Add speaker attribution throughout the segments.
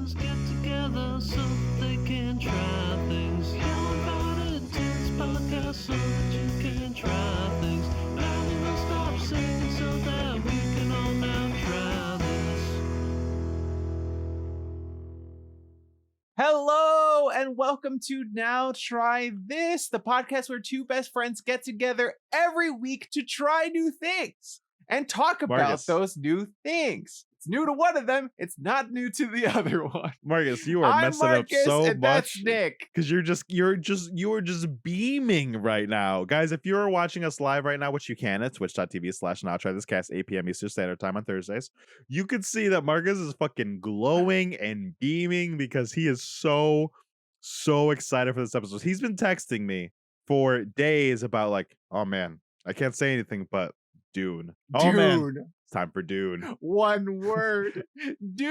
Speaker 1: friends get together so that they can try things. Yell about it to this podcast so that you can try things. Now we will stop singing so that we can all now try this.
Speaker 2: Hello and welcome to Now Try This, the podcast where two best friends get together every week to try new things and talk about
Speaker 3: Marcus.
Speaker 2: those new things. It's new to one of them, it's not new to the other one.
Speaker 3: Marcus, you are
Speaker 2: I'm
Speaker 3: messing
Speaker 2: Marcus,
Speaker 3: up so
Speaker 2: and that's
Speaker 3: much
Speaker 2: Nick.
Speaker 3: because you are just beaming right now, guys. If you're watching us live right now, which you can at twitch.tv/now try this cast 8 p.m. Eastern Standard Time on Thursdays, you could see that Marcus is fucking glowing and beaming because he is so excited for this episode. He's been texting me for days about like, oh man, I can't say anything but Dune. Oh man,
Speaker 2: Dude,
Speaker 3: it's time for Dune.
Speaker 2: one word. Dude,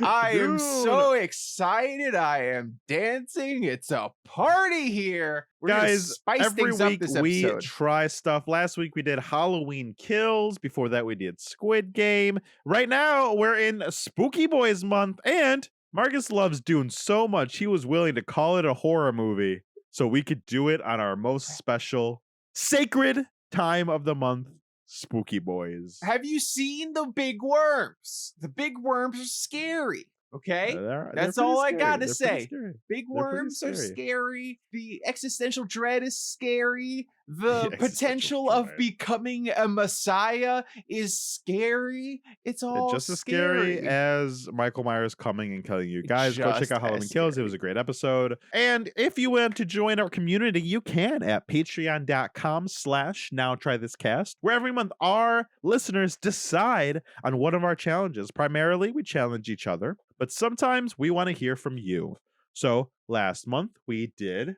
Speaker 2: I am so excited. I am dancing. It's a party here. We're gonna
Speaker 3: Guys,
Speaker 2: spice
Speaker 3: every
Speaker 2: things up
Speaker 3: week
Speaker 2: this
Speaker 3: we
Speaker 2: episode.
Speaker 3: try stuff. Last week we did Halloween Kills. Before that we did Squid Game. Right now we're in Spooky Boys month, and Marcus loves Dune so much he was willing to call it a horror movie so we could do it on our most special, sacred time of the month, Spooky Boys.
Speaker 2: Have you seen the big worms? The big worms are scary. Okay?
Speaker 3: They're
Speaker 2: That's
Speaker 3: pretty
Speaker 2: all I
Speaker 3: scary.
Speaker 2: gotta
Speaker 3: They're pretty
Speaker 2: say.
Speaker 3: scary.
Speaker 2: Big
Speaker 3: They're pretty
Speaker 2: worms are
Speaker 3: scary.
Speaker 2: scary. The existential dread is scary. The
Speaker 3: The
Speaker 2: potential
Speaker 3: existential
Speaker 2: of
Speaker 3: dread.
Speaker 2: becoming a messiah is scary. It's
Speaker 3: They're
Speaker 2: all
Speaker 3: just as scary as Michael Myers coming and killing you. Guys, go check
Speaker 2: Just
Speaker 3: out Halloween
Speaker 2: as
Speaker 3: Kills. It
Speaker 2: scary.
Speaker 3: was a great episode. And if you want to join our community, you can at patreon.com/now try this cast, where every month our listeners decide on one of our challenges. Primarily, we challenge each other, but sometimes we want to hear from you. So last month we did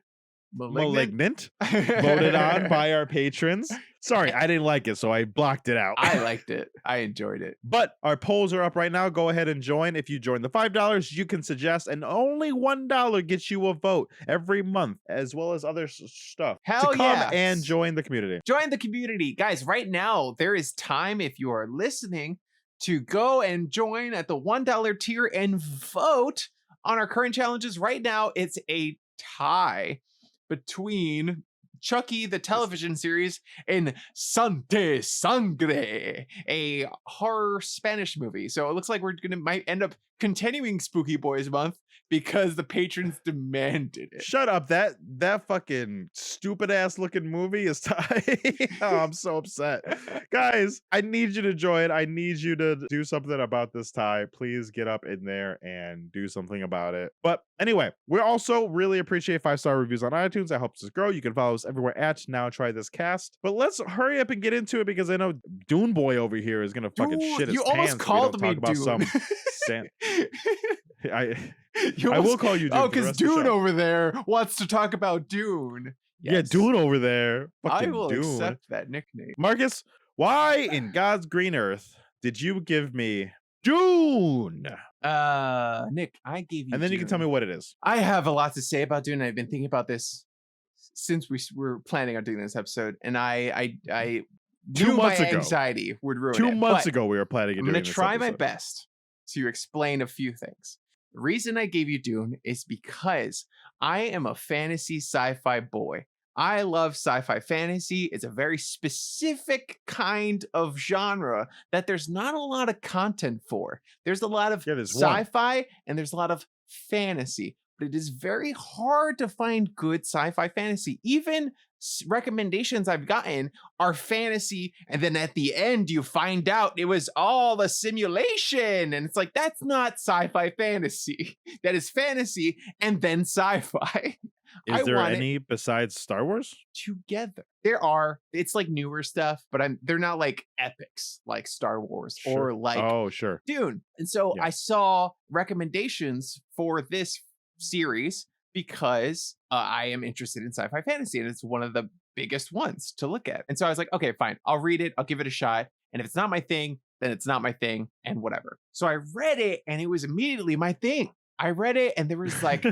Speaker 3: Malignant, voted on by our patrons. Sorry, I didn't like it, so I blocked it out.
Speaker 2: I liked it. I enjoyed it.
Speaker 3: But our polls are up right now. Go ahead and join. If you join the $5, you can suggest, and only $1 gets you a vote every month, as well as other stuff.
Speaker 2: Hell
Speaker 3: to come
Speaker 2: yes.
Speaker 3: and join the community.
Speaker 2: Join the community. Guys, right now, there is time if you are listening to go and join at the $1 tier and vote on our current challenges. Right now, it's a tie between Chucky, the television series, and Sante Sangre, a horror Spanish movie. So it looks like might end up continuing Spooky Boys month because the patrons demanded it.
Speaker 3: Shut up. That fucking stupid ass looking movie is tight. Oh, I'm so upset. Guys, I need you to join. I need you to do something about this tie. Please get up in there and do something about it. But anyway, we also really appreciate 5-star reviews on iTunes. That helps us grow. You can follow us everywhere at Now Try This Cast. But let's hurry up and get into it because I know Dune Boy over here is gonna fucking
Speaker 2: Dude,
Speaker 3: shit his
Speaker 2: you
Speaker 3: pants.
Speaker 2: almost
Speaker 3: if we
Speaker 2: called
Speaker 3: don't
Speaker 2: me
Speaker 3: talk about
Speaker 2: Dune.
Speaker 3: some sand. I
Speaker 2: You
Speaker 3: will call you Dune.
Speaker 2: Oh,
Speaker 3: for the
Speaker 2: because
Speaker 3: rest of the
Speaker 2: Dune
Speaker 3: show.
Speaker 2: over there wants to talk about Dune.
Speaker 3: Yeah,
Speaker 2: Yes.
Speaker 3: Dune over there.
Speaker 2: I
Speaker 3: Fucking
Speaker 2: will
Speaker 3: Dune.
Speaker 2: accept that nickname.
Speaker 3: Marcus, why in God's green earth did you give me Dune?
Speaker 2: Nick, I gave you
Speaker 3: And then you can tell me
Speaker 2: Dune.
Speaker 3: what it is.
Speaker 2: I have a lot to say about Dune. I've been thinking about this since we were planning on doing this episode, and I
Speaker 3: 2
Speaker 2: knew
Speaker 3: months
Speaker 2: my
Speaker 3: ago.
Speaker 2: anxiety would ruin
Speaker 3: 2
Speaker 2: it.
Speaker 3: months
Speaker 2: but
Speaker 3: ago, we were planning on
Speaker 2: I'm
Speaker 3: doing
Speaker 2: going
Speaker 3: this
Speaker 2: to try my
Speaker 3: episode.
Speaker 2: best to explain a few things. The reason I gave you Dune is because I am a fantasy sci-fi boy. I love sci-fi fantasy. It's a very specific kind of genre that there's not a lot of content for. There's a lot of
Speaker 3: Yeah, there's one.
Speaker 2: sci-fi and there's a lot of fantasy, but it is very hard to find good sci-fi fantasy. Even recommendations I've gotten are fantasy, and then at the end you find out it was all a simulation, and it's like, that's not sci-fi fantasy. That is fantasy and then sci-fi. I
Speaker 3: Is there
Speaker 2: want it
Speaker 3: any besides Star Wars?
Speaker 2: together. It's like newer stuff, but they're not like epics like Star Wars
Speaker 3: Sure.
Speaker 2: or like
Speaker 3: Oh, sure.
Speaker 2: Dune. And so
Speaker 3: Yeah.
Speaker 2: I saw recommendations for this series because I am interested in sci-fi fantasy, and it's one of the biggest ones to look at. And so I was like, okay, fine, I'll read it, I'll give it a shot. And if it's not my thing, then it's not my thing, and whatever. So I read it, and it was immediately my thing. I read it, and there was like,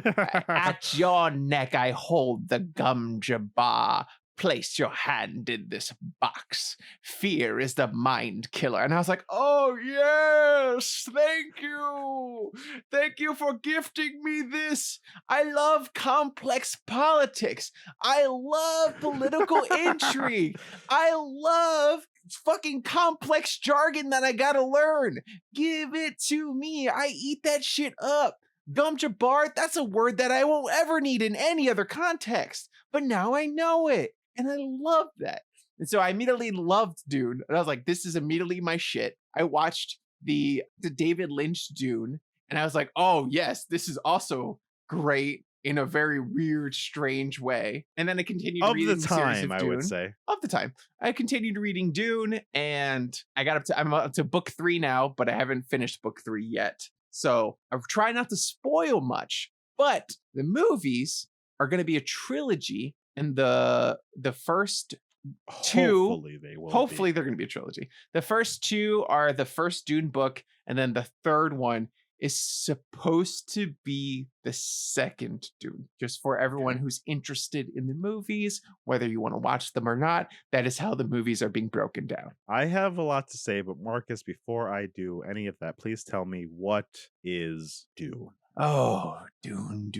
Speaker 2: at your neck I hold the gum jabbar. place your hand in this box. Fear is the mind killer. And I was like, oh, yes, thank you. Thank you for gifting me this. I love complex politics. I love political intrigue. I love fucking complex jargon that I gotta learn. Give it to me. I eat that shit up. Gum Jabbar, that's a word that I won't ever need in any other context. But now I know it. And I love that. And so I immediately loved Dune. And I was like, this is immediately my shit. I watched the David Lynch Dune. And I was like, oh, yes, this is also great in a very weird, strange way. And then I continued
Speaker 3: Of
Speaker 2: reading
Speaker 3: the
Speaker 2: the series
Speaker 3: time,
Speaker 2: of
Speaker 3: I
Speaker 2: Dune.
Speaker 3: would say.
Speaker 2: Of the time. I continued reading Dune. And I'm up to book 3 now, but I haven't finished book 3 yet. So I've tried not to spoil much. But the movies are going to be a trilogy. And the first 2,
Speaker 3: Hopefully they will.
Speaker 2: hopefully they're going to be a trilogy. The first 2 are the first Dune book, and then the third one is supposed to be the second Dune. Just for everyone who's interested in the movies, whether you want to watch them or not, that is how the movies are being broken down.
Speaker 3: I have a lot to say, but Marcus, before I do any of that, please tell me, what is Dune?
Speaker 2: Oh, Dune.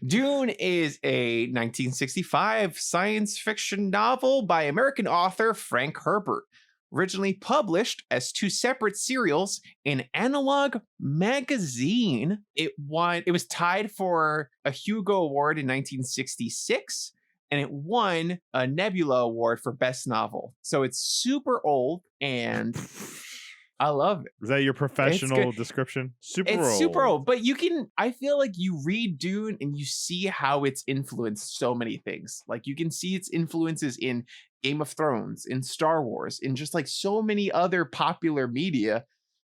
Speaker 2: Dune is a 1965 science fiction novel by American author Frank Herbert, originally published as 2 separate serials in Analog magazine. It was tied for a Hugo Award in 1966, and it won a Nebula Award for Best Novel. So it's super old, and I love it.
Speaker 3: Is that your professional description?
Speaker 2: It's super old, but I feel like you read Dune and you see how it's influenced so many things. Like you can see its influences in Game of Thrones, in Star Wars, in just like so many other popular media.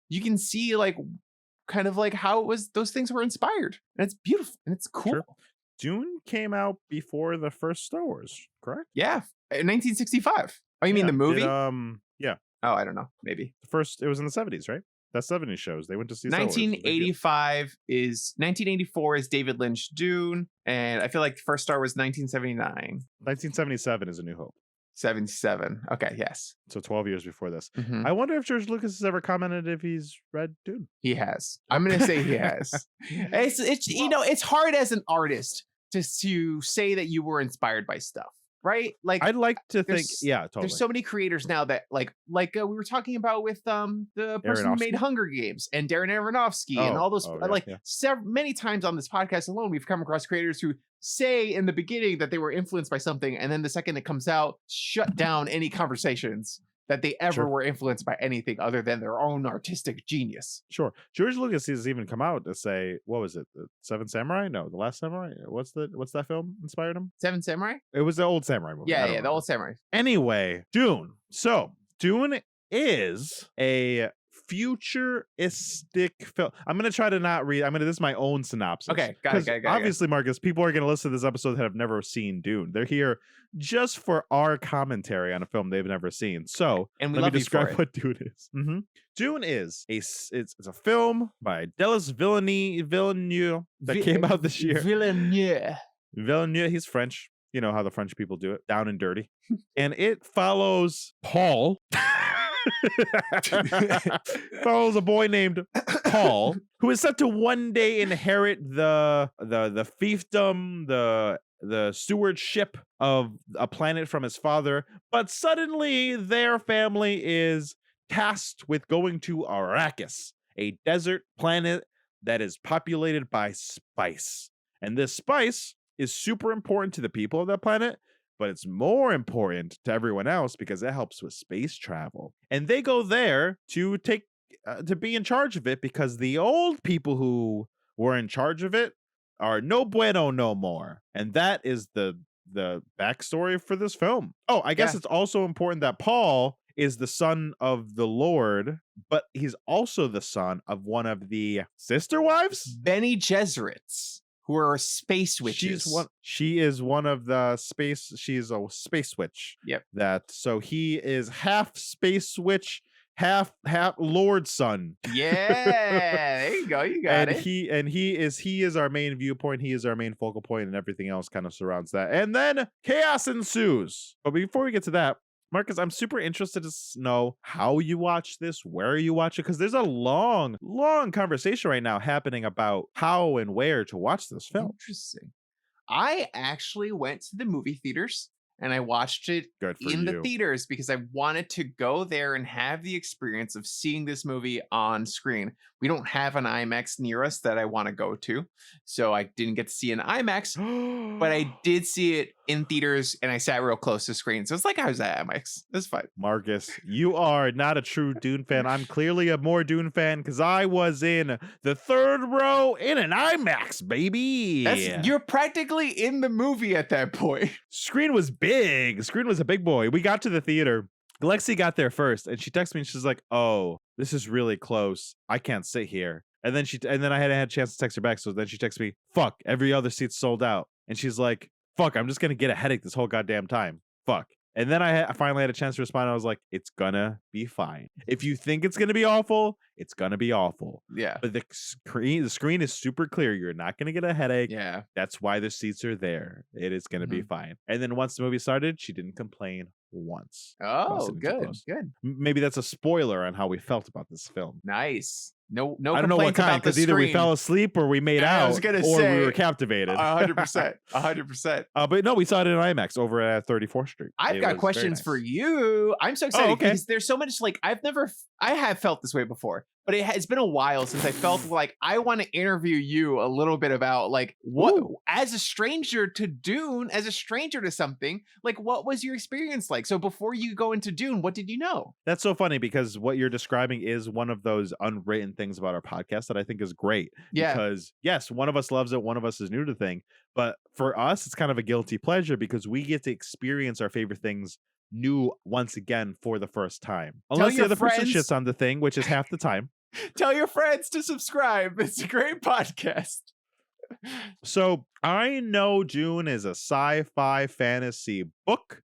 Speaker 2: You can see like kind of like how those things were inspired. And it's beautiful and it's cool.
Speaker 3: Sure. Dune came out before the first Star Wars, correct?
Speaker 2: Yeah, in 1965. Oh, you mean the movie?
Speaker 3: Yeah.
Speaker 2: Oh, I don't know. Maybe.
Speaker 3: The first, it was in the 70s, right? That's 70s shows. They went to see Star Wars.
Speaker 2: 1984 is David Lynch Dune, and I feel like the first Star was 1979.
Speaker 3: 1977 is A New Hope.
Speaker 2: 77. Okay, yes.
Speaker 3: So 12 years before this.
Speaker 2: Mhm.
Speaker 3: I wonder if George Lucas has ever commented if he's read Dune.
Speaker 2: He has. I'm going to say he has. It's you know, it's hard as an artist to say that you were inspired by stuff, right? Like
Speaker 3: I'd like to think,
Speaker 2: there's-
Speaker 3: yeah, totally.
Speaker 2: There's so many creators now that we were talking about with the person who made
Speaker 3: Aronofsky?
Speaker 2: Hunger Games and Darren Aronofsky and all those many times on this podcast alone we've come across creators who say in the beginning that they were influenced by something, and then the second it comes out, shut down any conversations that they ever were influenced by anything other than their own artistic genius.
Speaker 3: Sure. George Lucas has even come out to say, what was it? The Seven Samurai? No, The Last Samurai? What's that film inspired him?
Speaker 2: Seven Samurai?
Speaker 3: It was the old samurai movie.
Speaker 2: Yeah, the old Samurai.
Speaker 3: Anyway, Dune. So, Dune is a futuristic film. I'm going to try to not read. This is my own synopsis.
Speaker 2: Okay, got it.
Speaker 3: Obviously, Marcus, people are going to listen to this episode that have never seen Dune. They're here just for our commentary on a film they've never seen. So,
Speaker 2: and
Speaker 3: let me describe what Dune is. Mm-hmm. Dune is it's a film by Denis Villeneuve that came out this year.
Speaker 2: Villeneuve,
Speaker 3: he's French. You know how the French people do it, down and dirty. And it follows Paul. Follows a boy named Paul, who is set to one day inherit the fiefdom, the stewardship of a planet from his father, but suddenly their family is tasked with going to Arrakis, a desert planet that is populated by spice. And this spice is super important to the people of that planet, but it's more important to everyone else because it helps with space travel. And they go there to be in charge of it because the old people who were in charge of it are no bueno no more. And that is the backstory for this film. Oh, I guess it's also important that Paul is the son of the Lord, but he's also the son of one of the sister wives?
Speaker 2: Bene Gesserits, who are space witches.
Speaker 3: She is one of the space. She's a space witch.
Speaker 2: Yep.
Speaker 3: So he is half space witch, half Lord's son.
Speaker 2: Yeah, there you go. You got
Speaker 3: And
Speaker 2: it.
Speaker 3: he is our main viewpoint. He is our main focal point, and everything else kind of surrounds that. And then chaos ensues. But before we get to that, Marcus, I'm super interested to know how you watch this, where you watch it, because there's a long conversation right now happening about how and where to watch this film.
Speaker 2: Interesting. I actually went to the movie theaters and I watched it
Speaker 3: Good for
Speaker 2: in the
Speaker 3: you.
Speaker 2: theaters because I wanted to go there and have the experience of seeing this movie on screen. We don't have an IMAX near us that I want to go to, so I didn't get to see an IMAX, but I did see it in theaters and I sat real close to the screen. So it's like I was at IMAX. It's fine.
Speaker 3: Marcus, you are not a true Dune fan. I'm clearly a more Dune fan because I was in the third row in an IMAX, baby.
Speaker 2: You're practically in the movie at that point.
Speaker 3: Screen was big. Screen was a big boy. We got to the theater. Lexi got there first, and she texted me, and she's like, "Oh, this is really close. I can't sit here." And then I had a chance to text her back. So then she texted me, "Fuck, every other seat's sold out." And she's like, "Fuck, I'm just gonna get a headache this whole goddamn time. Fuck." And then I finally had a chance to respond. I was like, "It's gonna be fine. If you think it's gonna be awful, it's gonna be awful."
Speaker 2: Yeah.
Speaker 3: But the screen is super clear. You're not gonna get a headache.
Speaker 2: Yeah.
Speaker 3: That's why the seats are there. It is gonna be fine. And then once the movie started, she didn't complain once.
Speaker 2: Oh, good. Good.
Speaker 3: Maybe that's a spoiler on how we felt about this film.
Speaker 2: Nice. No
Speaker 3: I don't know what
Speaker 2: complaints
Speaker 3: kind,
Speaker 2: about the
Speaker 3: because either we
Speaker 2: screen.
Speaker 3: fell asleep or we made
Speaker 2: I
Speaker 3: out,
Speaker 2: was gonna
Speaker 3: or
Speaker 2: say,
Speaker 3: we were captivated.
Speaker 2: 100%. 100%.
Speaker 3: But no, we saw it in IMAX over at 34th Street.
Speaker 2: I've
Speaker 3: It
Speaker 2: got
Speaker 3: was
Speaker 2: questions
Speaker 3: very
Speaker 2: for
Speaker 3: nice.
Speaker 2: you. I'm so excited
Speaker 3: okay.
Speaker 2: because there's so much like I have felt this way before, but it's been a while since I felt like I want to interview you a little bit about like what as a stranger to Dune, as a stranger to something, like what was your experience like? So before you go into Dune, what did you know?
Speaker 3: That's so funny because what you're describing is one of those unwritten things about our podcast that I think is great.
Speaker 2: Yeah.
Speaker 3: Because yes, one of us loves it, one of us is new to the thing. But for us, it's kind of a guilty pleasure because we get to experience our favorite things new once again for the first time. Unless the other person shits on the thing, which is half the time.
Speaker 2: Tell your friends to subscribe. It's a great podcast.
Speaker 3: So I know Dune is a sci-fi fantasy book.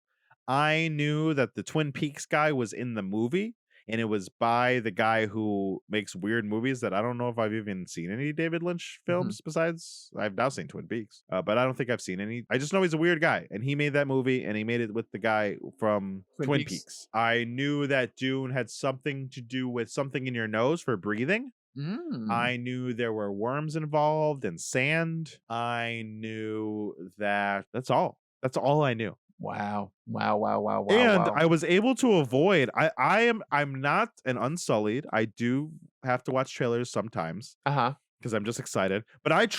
Speaker 3: I knew that the Twin Peaks guy was in the movie, and it was by the guy who makes weird movies that I don't know if I've even seen any David Lynch films besides I've now seen Twin Peaks, but I don't think I've seen any. I just know he's a weird guy, and he made that movie, and he made it with the guy from Twin Peaks. I knew that Dune had something to do with something in your nose for breathing. I knew there were worms involved and sand. I knew that. That's all I knew.
Speaker 2: Wow. And
Speaker 3: I was able to avoid. I'm not an Unsullied. I do have to watch trailers sometimes. Because I'm just excited. But I could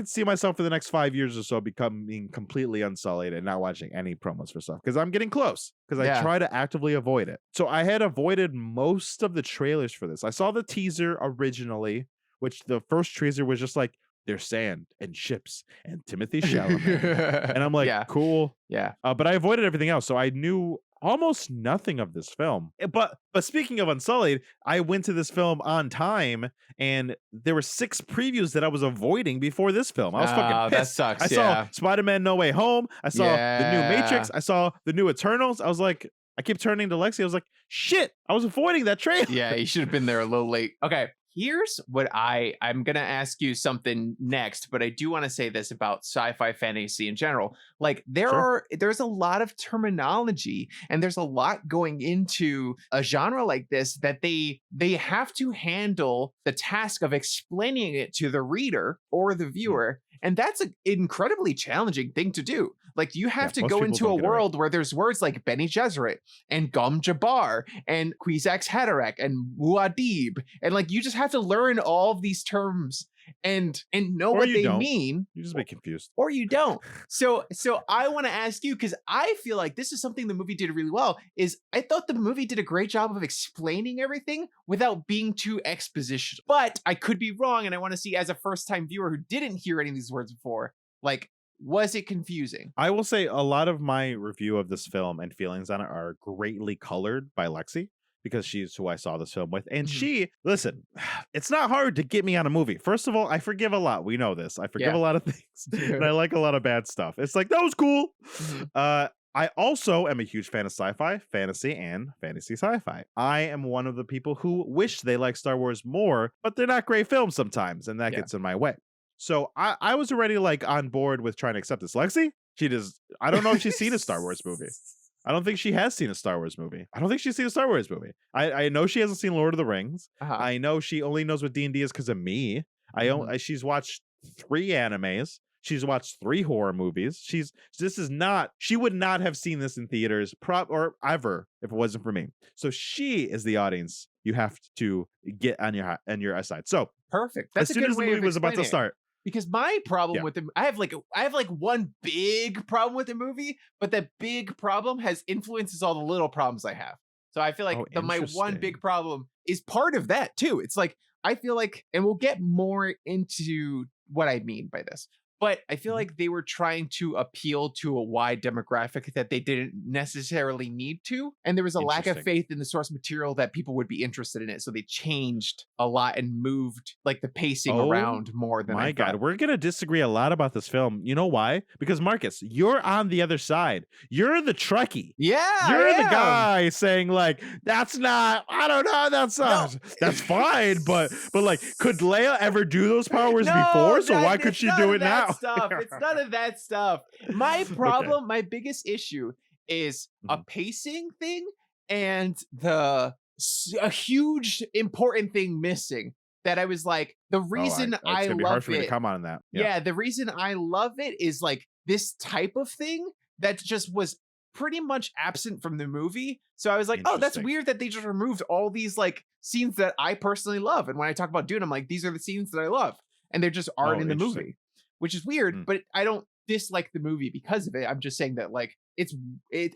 Speaker 3: see myself for the next 5 years or so becoming completely Unsullied and not watching any promos for stuff. Because I'm getting close. Because I try to actively avoid it. So I had avoided most of the trailers for this. I saw the teaser originally, which the first teaser was just like, there's sand and ships and Timothee Chalamet. And I'm like, cool.
Speaker 2: Yeah.
Speaker 3: But I avoided everything else. So I knew almost nothing of this film. But speaking of Unsullied, I went to this film on time, and there were 6 previews that I was avoiding before this film. I was fucking pissed.
Speaker 2: That sucks.
Speaker 3: I saw Spider-Man No Way Home. I saw the new Matrix. I saw the new Eternals. I was like, I keep turning to Lexi. I was like, shit, I was avoiding that trailer.
Speaker 2: Yeah, you should have been there a little late. Okay. Here's what I'm going to ask you something next, but I do want to say this about sci-fi fantasy in general. Like there's a lot of terminology and there's a lot going into a genre like this that they have to handle the task of explaining it to the reader or the viewer. And that's an incredibly challenging thing to do. Like you have to go into a world where there's words like Bene Gesserit and Gum Jabbar and Kwisatz Haderach and Muad'Dib. And like, you just have to learn all of these terms and know what they mean.
Speaker 3: You just get confused.
Speaker 2: Or you don't. So I want to ask you, because I feel like this is something the movie did really well, is I thought the movie did a great job of explaining everything without being too expositional. But I could be wrong, and I want to see, as a first-time viewer who didn't hear any of these words before, like, was it confusing?
Speaker 3: I will say a lot of my review of this film and feelings on it are greatly colored by Lexi, because she's who I saw this film with. And listen, it's not hard to get me on a movie. First of all, I forgive a lot. We know this. I forgive a lot of things. And I like a lot of bad stuff. It's like, that was cool. I also am a huge fan of sci-fi, fantasy, and fantasy sci-fi. I am one of the people who wish they like Star Wars more, but they're not great films sometimes, and that
Speaker 2: Yeah.
Speaker 3: gets in my way. So I was already like on board with trying to accept this. Lexi, I don't know if she's seen a Star Wars movie. I don't think she has seen a Star Wars movie. I don't think she's seen a Star Wars movie. I know she hasn't seen Lord of the Rings.
Speaker 2: Uh-huh.
Speaker 3: I know she only knows what D&D is because of me. She's watched 3 animes. She's watched 3 horror movies. She would not have seen this in theaters or ever if it wasn't for me. So she is the audience you have to get on your side. So
Speaker 2: Perfect. That's
Speaker 3: as
Speaker 2: a
Speaker 3: soon
Speaker 2: good
Speaker 3: as the
Speaker 2: way
Speaker 3: movie
Speaker 2: of
Speaker 3: was about to
Speaker 2: explaining it.
Speaker 3: start,
Speaker 2: Because my problem
Speaker 3: Yeah.
Speaker 2: with the I have like one big problem with the movie, but that big problem has influences all the little problems I have. So I feel like my one
Speaker 3: interesting.
Speaker 2: big problem is part of that too. It's like I feel like, and we'll get more into what I mean by this, but I feel
Speaker 3: Mhm.
Speaker 2: like they were trying to appeal to a wide demographic that they didn't necessarily need to, and there was a lack of
Speaker 3: Interesting.
Speaker 2: faith in the source material that people would be interested in it. So they changed a lot and moved like the pacing
Speaker 3: Oh
Speaker 2: around more than I
Speaker 3: My God,
Speaker 2: thought.
Speaker 3: we're gonna disagree a lot about this film. You know why? Because Marcus, you're on the other side. You're the Trekkie.
Speaker 2: Yeah,
Speaker 3: You're
Speaker 2: I
Speaker 3: the
Speaker 2: am.
Speaker 3: guy saying like, I don't know, that's fine, but like, could Leia ever do those powers before? So why could she do it now?
Speaker 2: Stuff. It's none of that stuff. My problem, my biggest issue is a
Speaker 3: Mhm.
Speaker 2: pacing thing and a huge important thing missing. That I was like, the reason
Speaker 3: It's
Speaker 2: I
Speaker 3: gonna be hard
Speaker 2: love
Speaker 3: for me to
Speaker 2: it.
Speaker 3: come on that.
Speaker 2: Yeah, the reason I love it is like this type of thing that just was pretty much absent from the movie. So I was like, oh, that's
Speaker 3: Interesting.
Speaker 2: weird that they just removed all these like scenes that I personally love. And when I talk about Dune, I'm like, these are the scenes that I love. And they just aren't
Speaker 3: Oh,
Speaker 2: in the
Speaker 3: interesting.
Speaker 2: movie, which is weird,
Speaker 3: Mm.
Speaker 2: but I don't dislike the movie because of it. I'm just saying that like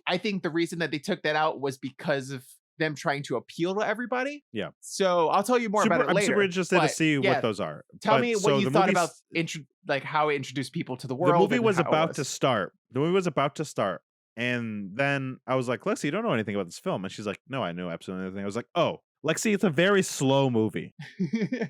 Speaker 2: I think the reason that they took that out was because of them trying to appeal to everybody.
Speaker 3: Yeah.
Speaker 2: So I'll tell you more about it
Speaker 3: I'm
Speaker 2: later.
Speaker 3: super interested to
Speaker 2: but
Speaker 3: see
Speaker 2: yeah,
Speaker 3: what those are.
Speaker 2: Tell
Speaker 3: But
Speaker 2: me
Speaker 3: so
Speaker 2: what you
Speaker 3: the
Speaker 2: thought about
Speaker 3: movie's-
Speaker 2: like how it introduced people to the
Speaker 3: the
Speaker 2: world.
Speaker 3: movie
Speaker 2: and
Speaker 3: was
Speaker 2: how it
Speaker 3: about to
Speaker 2: was.
Speaker 3: start. The movie was about to start. And then I was like, Lexi, you don't know anything about this film. And she's like, no, I know absolutely nothing. I was like, oh, Lexi, it's a very slow movie.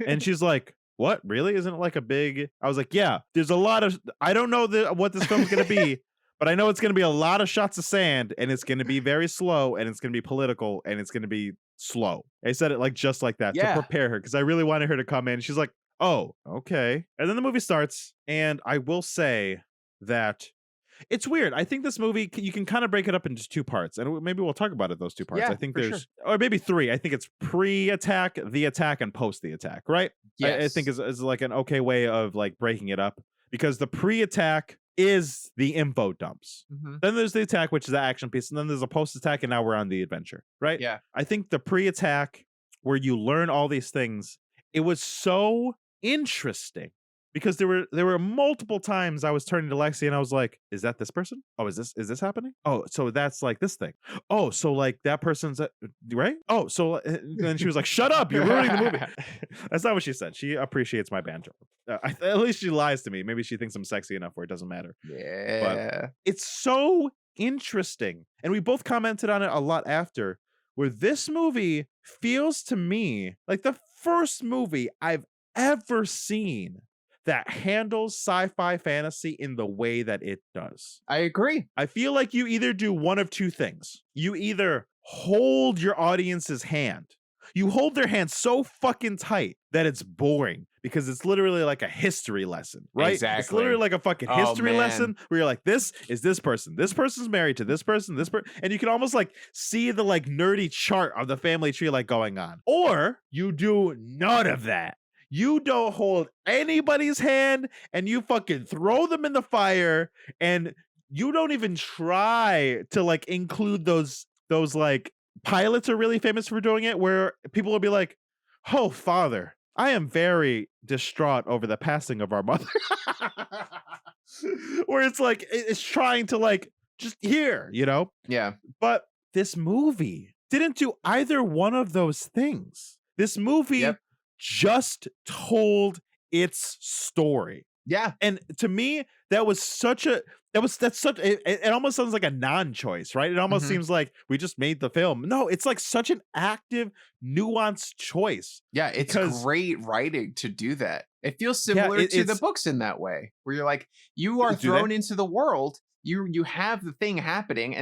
Speaker 3: And she's like, what? Really? Isn't it like a big... I was like, yeah, there's a lot of... I don't know what this film's going to be, but I know it's going to be a lot of shots of sand, and it's going to be very slow, and it's going to be political, and it's going to be slow. I said it like just like that
Speaker 2: Yeah.
Speaker 3: to prepare her, because I really wanted her to come in. She's like, oh, okay. And then the movie starts, and I will say that it's weird. I think this movie, you can kind of break it up into 2 parts, and maybe we'll talk about it, those 2 parts.
Speaker 2: Yeah,
Speaker 3: I think
Speaker 2: for
Speaker 3: there's,
Speaker 2: sure.
Speaker 3: or maybe 3. I think it's pre-attack, the attack, and post the attack, right? I think
Speaker 2: Yes.
Speaker 3: is like an okay way of like breaking it up, because the pre-attack is the info dumps.
Speaker 2: Mhm.
Speaker 3: Then there's the attack, which is the action piece, and then there's a post-attack, and now we're on the adventure, right?
Speaker 2: Yeah.
Speaker 3: I think the pre-attack, where you learn all these things, it was so interesting, because there were multiple times I was turning to Lexi and I was like, is that this person? Oh, is this happening? Oh, so that's like this thing. Oh, so like that person's right? Oh, so then she was like, shut up, you're ruining the movie. That's not what she said. She appreciates my banter. At least she lies to me. Maybe she thinks I'm sexy enough where it doesn't matter.
Speaker 2: Yeah.
Speaker 3: It's so interesting. And we both commented on it a lot after, where this movie feels to me like the first movie I've ever seen that handles sci-fi fantasy in the way that it does.
Speaker 2: I agree.
Speaker 3: I feel like you either do one of 2 things. You either hold your audience's hand. You hold their hand so fucking tight that it's boring, because it's literally like a history lesson, right? It's
Speaker 2: Exactly.
Speaker 3: literally like a fucking
Speaker 2: Oh,
Speaker 3: history
Speaker 2: man.
Speaker 3: lesson where you're like, this is this person. This person's married to this person, and you can almost like see the like nerdy chart of the family tree like going on. Or you do none of that. You don't hold anybody's hand, and you fucking throw them in the fire, and you don't even try to like include those like pilots are really famous for doing it, where people will be like, oh, father, I am very distraught over the passing of our mother. Where it's like, it's trying to like, just here, you know?
Speaker 2: Yeah.
Speaker 3: But this movie didn't do either one of those things. This movie
Speaker 2: Yep.
Speaker 3: just told its story.
Speaker 2: Yeah.
Speaker 3: And to me, that's such it almost sounds like a non-choice, right? It almost
Speaker 2: Mhm.
Speaker 3: seems like we just made the film. No, it's like such an active, nuanced choice.
Speaker 2: Yeah. It's
Speaker 3: Because-
Speaker 2: great writing to do that. It feels similar to the
Speaker 3: it's-
Speaker 2: books in that way, where you're like, you are
Speaker 3: Do they?
Speaker 2: thrown into the world. You have the thing happening,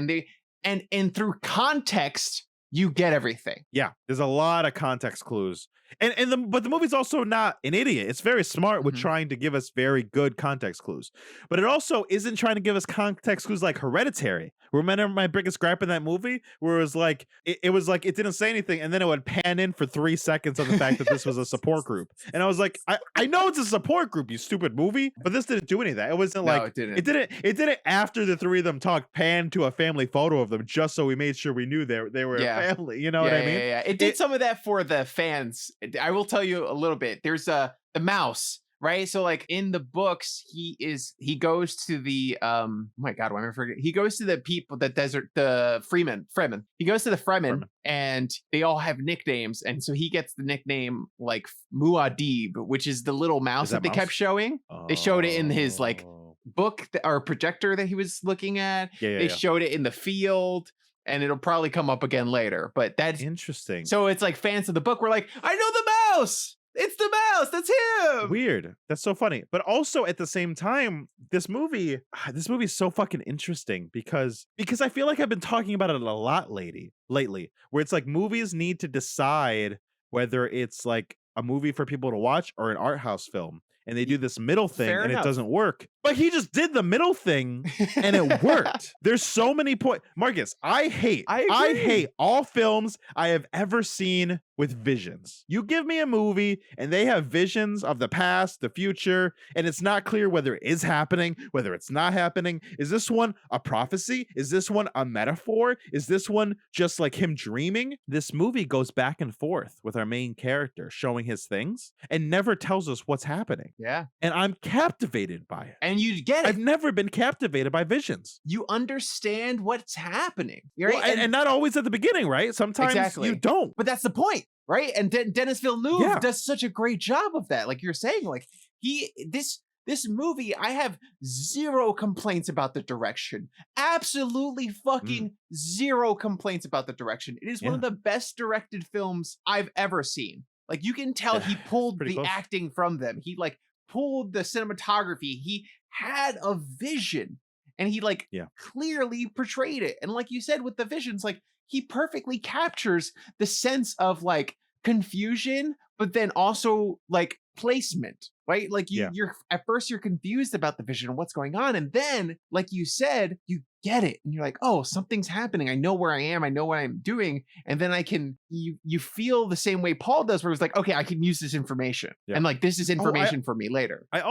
Speaker 2: and through context you get everything.
Speaker 3: Yeah, there's a lot of context clues. But the movie's also not an idiot. It's very smart with
Speaker 2: Mhm.
Speaker 3: trying to give us very good context clues. But it also isn't trying to give us context clues like Hereditary. Remember my biggest gripe in that movie? Where it was like it didn't say anything, and then it would pan in for 3 seconds on the fact that this was a support group. And I was like, I know it's a support group, you stupid movie, but this didn't do any of that. It wasn't
Speaker 2: No,
Speaker 3: like
Speaker 2: it didn't.
Speaker 3: it didn't after the three of them talked pan to a family photo of them just so we made sure we knew they were
Speaker 2: Yeah.
Speaker 3: a family. You know what I mean?
Speaker 2: Yeah. It did some of that for the fans. I will tell you a little bit. There's the mouse, right? So like in the books, he goes to the oh my god, why am I forgetting? He goes to the people, the Fremen. He goes to the Fremen, and they all have nicknames, and so he gets the nickname like Muad'Dib, which is the little mouse that they kept showing. They showed it in his like book or projector that he was looking at. They showed it in the field. And it'll probably come up again later, but that's
Speaker 3: interesting.
Speaker 2: So it's like fans of the book were like, I know the mouse. It's the mouse. That's him.
Speaker 3: Weird. That's so funny. But also at the same time, this movie is so fucking interesting because I feel like I've been talking about it a lot lately, where it's like movies need to decide whether it's like a movie for people to watch or an art house film. And they do this middle thing
Speaker 2: Fair
Speaker 3: and
Speaker 2: enough.
Speaker 3: It doesn't work. But he just did the middle thing and it worked. There's so many points. Marcus, I hate all films I have ever seen with visions. You give me a movie and they have visions of the past, the future, and it's not clear whether it is happening, whether it's not happening. Is this one a prophecy? Is this one a metaphor? Is this one just like him dreaming? This movie goes back and forth with our main character showing his things and never tells us what's happening.
Speaker 2: Yeah.
Speaker 3: And I'm captivated by it.
Speaker 2: And you get it.
Speaker 3: I've never been captivated by visions.
Speaker 2: You understand what's happening. Right?
Speaker 3: Well, and not always at the beginning, right? Sometimes you don't.
Speaker 2: But that's the point, right? And Dennis Villeneuve does such a great job of that. Like you're saying, like this movie, I have zero complaints about the direction. Absolutely fucking zero complaints about the direction. It is one of the best directed films I've ever seen. Like you can tell he pulled the acting from them. He like pulled the cinematography. He had a vision and he like clearly portrayed it. And like you said with the visions, like he perfectly captures the sense of like confusion, but then also like placement, right? Like you're at first you're confused about the vision and what's going on. And then, like you said, you get it. And you're like, oh, something's happening. I know where I am. I know what I'm doing. And then you feel the same way Paul does, where it's like, okay, I can use this information. Yeah. And like, this is information for me later.
Speaker 3: I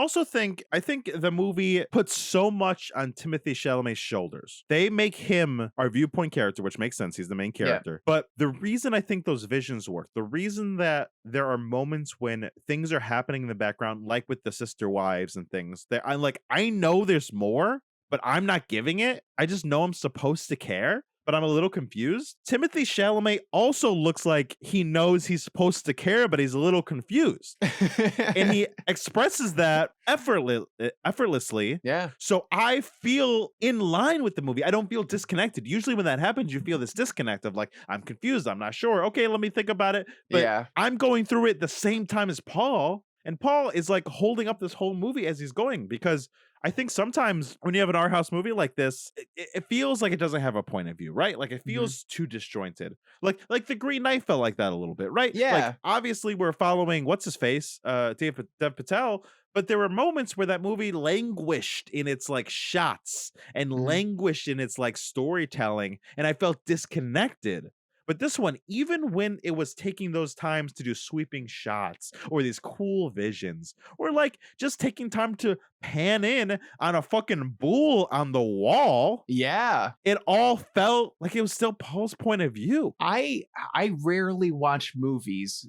Speaker 3: think the movie puts so much on Timothée Chalamet's shoulders. They make him our viewpoint character, which makes sense. He's the main character. Yeah. But the reason I think those visions work, the reason that there are moments when things are happening in the background, like with the sister wives and things, that I'm like, I know there's more, but I'm not giving it. I just know I'm supposed to care, but I'm a little confused. Timothée Chalamet also looks like he knows he's supposed to care, but he's a little confused. And he expresses that effortlessly.
Speaker 2: Yeah.
Speaker 3: So I feel in line with the movie. I don't feel disconnected. Usually when that happens, you feel this disconnect of like, I'm confused. I'm not sure. Okay, let me think about it. But I'm going through it the same time as Paul. And Paul is like holding up this whole movie as he's going, because I think sometimes when you have an art house movie like this, it feels like it doesn't have a point of view, right? Like it feels too disjointed. Like The Green Knight felt like that a little bit, right?
Speaker 2: Yeah.
Speaker 3: Like obviously we're following what's his face, Dev Patel, but there were moments where that movie languished in its like shots and languished in its like storytelling, and I felt disconnected. But this one, even when it was taking those times to do sweeping shots or these cool visions, or like just taking time to pan in on a fucking bull on the wall, it all felt like it was still Paul's point of view.
Speaker 2: I rarely watch movies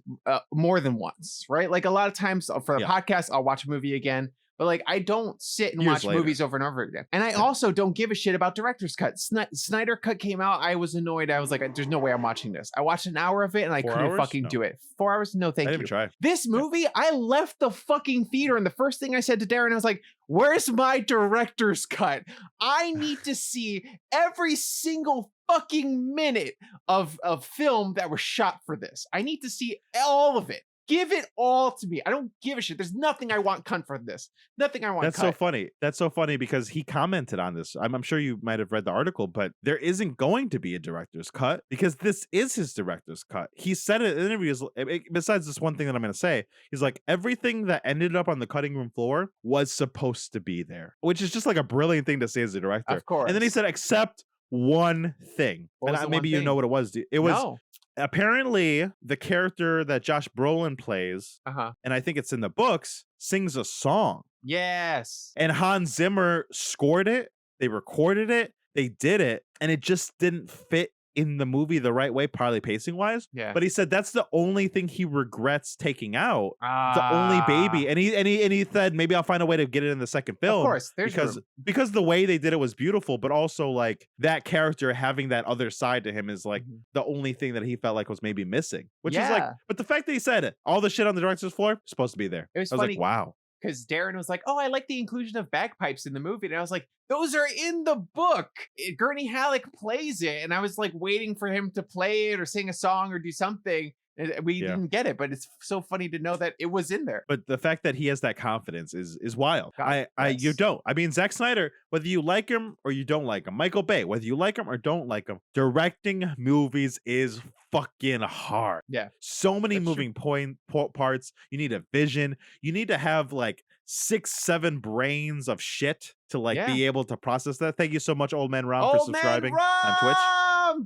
Speaker 2: more than once, right? Like a lot of times for the podcast, I'll watch a movie again. But like, I don't sit and watch movies over and over again. And I also don't give a shit about director's cut. Snyder Cut came out. I was annoyed. I was like, there's no way I'm watching this. I watched an hour of it and I couldn't fucking do it. 4 hours? No, thank you.
Speaker 3: Try.
Speaker 2: This movie, I left the fucking theater and the first thing I said to Daron, I was like, where's my director's cut? I need to see every single fucking minute of film that was shot for this. I need to see all of it. Give it all to me. I don't give a shit. There's nothing I want cut from this. Nothing I want
Speaker 3: That's
Speaker 2: cut.
Speaker 3: so funny. That's so funny because he commented on this. I'm sure you might have read the article, but there isn't going to be a director's cut because this is his director's cut. He said it in interviews. Besides this one thing that I'm going to say, he's like, everything that ended up on the cutting room floor was supposed to be there, which is just like a brilliant thing to say as a director.
Speaker 2: Of course.
Speaker 3: And then he said, except one thing.
Speaker 2: What was
Speaker 3: And
Speaker 2: the
Speaker 3: maybe
Speaker 2: one
Speaker 3: you
Speaker 2: thing?
Speaker 3: know what it was. It was
Speaker 2: No.
Speaker 3: apparently the character that Josh Brolin plays,
Speaker 2: Uh-huh.
Speaker 3: and I think it's in the books, sings a song.
Speaker 2: Yes.
Speaker 3: And Hans Zimmer scored it, they recorded it, they did it, and it just didn't fit in the movie the right way, probably pacing wise.
Speaker 2: Yeah.
Speaker 3: But he said that's the only thing he regrets taking out. The only baby. And he said maybe I'll find a way to get it in the second film.
Speaker 2: Of course, there's
Speaker 3: because the way they did it was beautiful, but also like that character having that other side to him is like the only thing that he felt like was maybe missing. Which is like, but the fact that he said it, all the shit on the director's floor supposed to be there.
Speaker 2: It was
Speaker 3: I was
Speaker 2: funny.
Speaker 3: like, wow.
Speaker 2: Because Daron was like, "Oh, I like the inclusion of bagpipes in the movie," and I was like, "Those are in the book. Gurney Halleck plays it," and I was like waiting for him to play it or sing a song or do something. And we didn't get it, but it's so funny to know that it was in there.
Speaker 3: But the fact that he has that confidence is wild.
Speaker 2: God,
Speaker 3: You don't. I mean, Zack Snyder, whether you like him or you don't like him, Michael Bay, whether you like him or don't like him, directing movies is fucking hard.
Speaker 2: Yeah,
Speaker 3: so many
Speaker 2: That's
Speaker 3: moving parts. You need a vision. You need to have like 6-7 brains of shit to like be able to process that. Thank you so much, Old Man Rom, for subscribing on Twitch.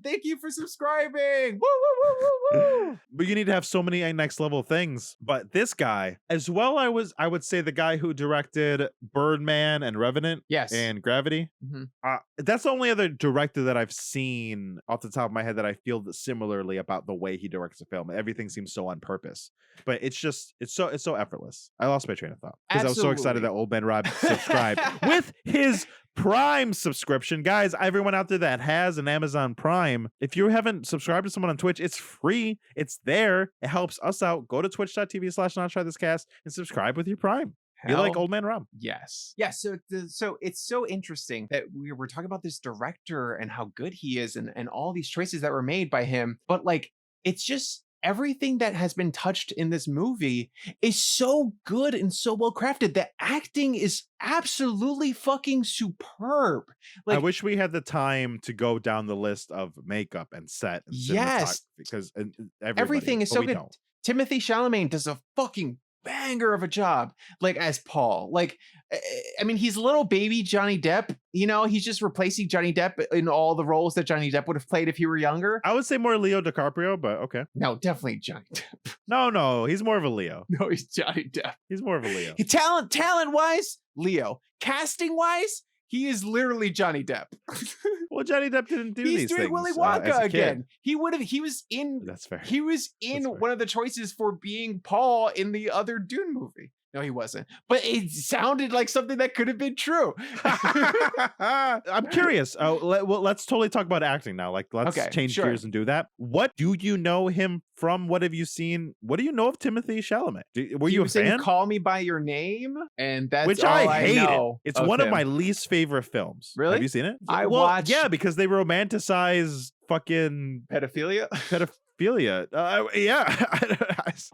Speaker 2: Thank you for subscribing. Woo, woo, woo, woo, woo.
Speaker 3: But you need to have so many next level things. But this guy, as well, I would say the guy who directed Birdman and Revenant, and Gravity. That's the only other director that I've seen off the top of my head that I feel similarly about the way he directs a film. Everything seems so on purpose, but it's so effortless. I lost my train of thought because I was so excited that Old Man Rob subscribed with his Prime subscription. Guys, everyone out there that has an Amazon Prime, if you haven't subscribed to someone on Twitch, it's free. It's there. It helps us out. Go to twitch.tv/nottrythiscast and subscribe with your Prime. You like Old Man Rob?
Speaker 2: Yes. Yeah. So it's so interesting that we were talking about this director and how good he is and all these choices that were made by him. But like, it's just everything that has been touched in this movie is so good and so well crafted. The acting is absolutely fucking superb. Like,
Speaker 3: I wish we had the time to go down the list of makeup and set. And
Speaker 2: yes,
Speaker 3: because
Speaker 2: everything is so good.
Speaker 3: Don't.
Speaker 2: Timothee Chalamet does a fucking banger of a job, like as Paul. Like, I mean, he's little baby Johnny Depp. You know, he's just replacing Johnny Depp in all the roles that Johnny Depp would have played if he were younger.
Speaker 3: I would say more Leo DiCaprio, but okay.
Speaker 2: No, definitely Johnny Depp.
Speaker 3: No, he's more of a Leo.
Speaker 2: No, he's Johnny Depp.
Speaker 3: He's more of a Leo.
Speaker 2: Talent wise, Leo. Casting wise, he is literally Johnny Depp.
Speaker 3: Well, Johnny Depp didn't do these things.
Speaker 2: He's doing Willy
Speaker 3: as
Speaker 2: Wonka
Speaker 3: a
Speaker 2: again.
Speaker 3: kid.
Speaker 2: He was in.
Speaker 3: That's fair.
Speaker 2: He was in one of the choices for being Paul in the other Dune movie. No, he wasn't. But it sounded like something that could have been true.
Speaker 3: I'm curious. Let's totally talk about acting now. Like, let's change gears and do that. What do you know him from? What have you seen? What do you know of Timothee Chalamet? Were you a fan?
Speaker 2: Call Me by Your Name, and that's
Speaker 3: which
Speaker 2: all
Speaker 3: I hated.
Speaker 2: know.
Speaker 3: It's one of my least favorite films.
Speaker 2: Really?
Speaker 3: Have you seen it?
Speaker 2: I watched.
Speaker 3: Yeah, because they romanticize fucking
Speaker 2: pedophilia.
Speaker 3: Yeah.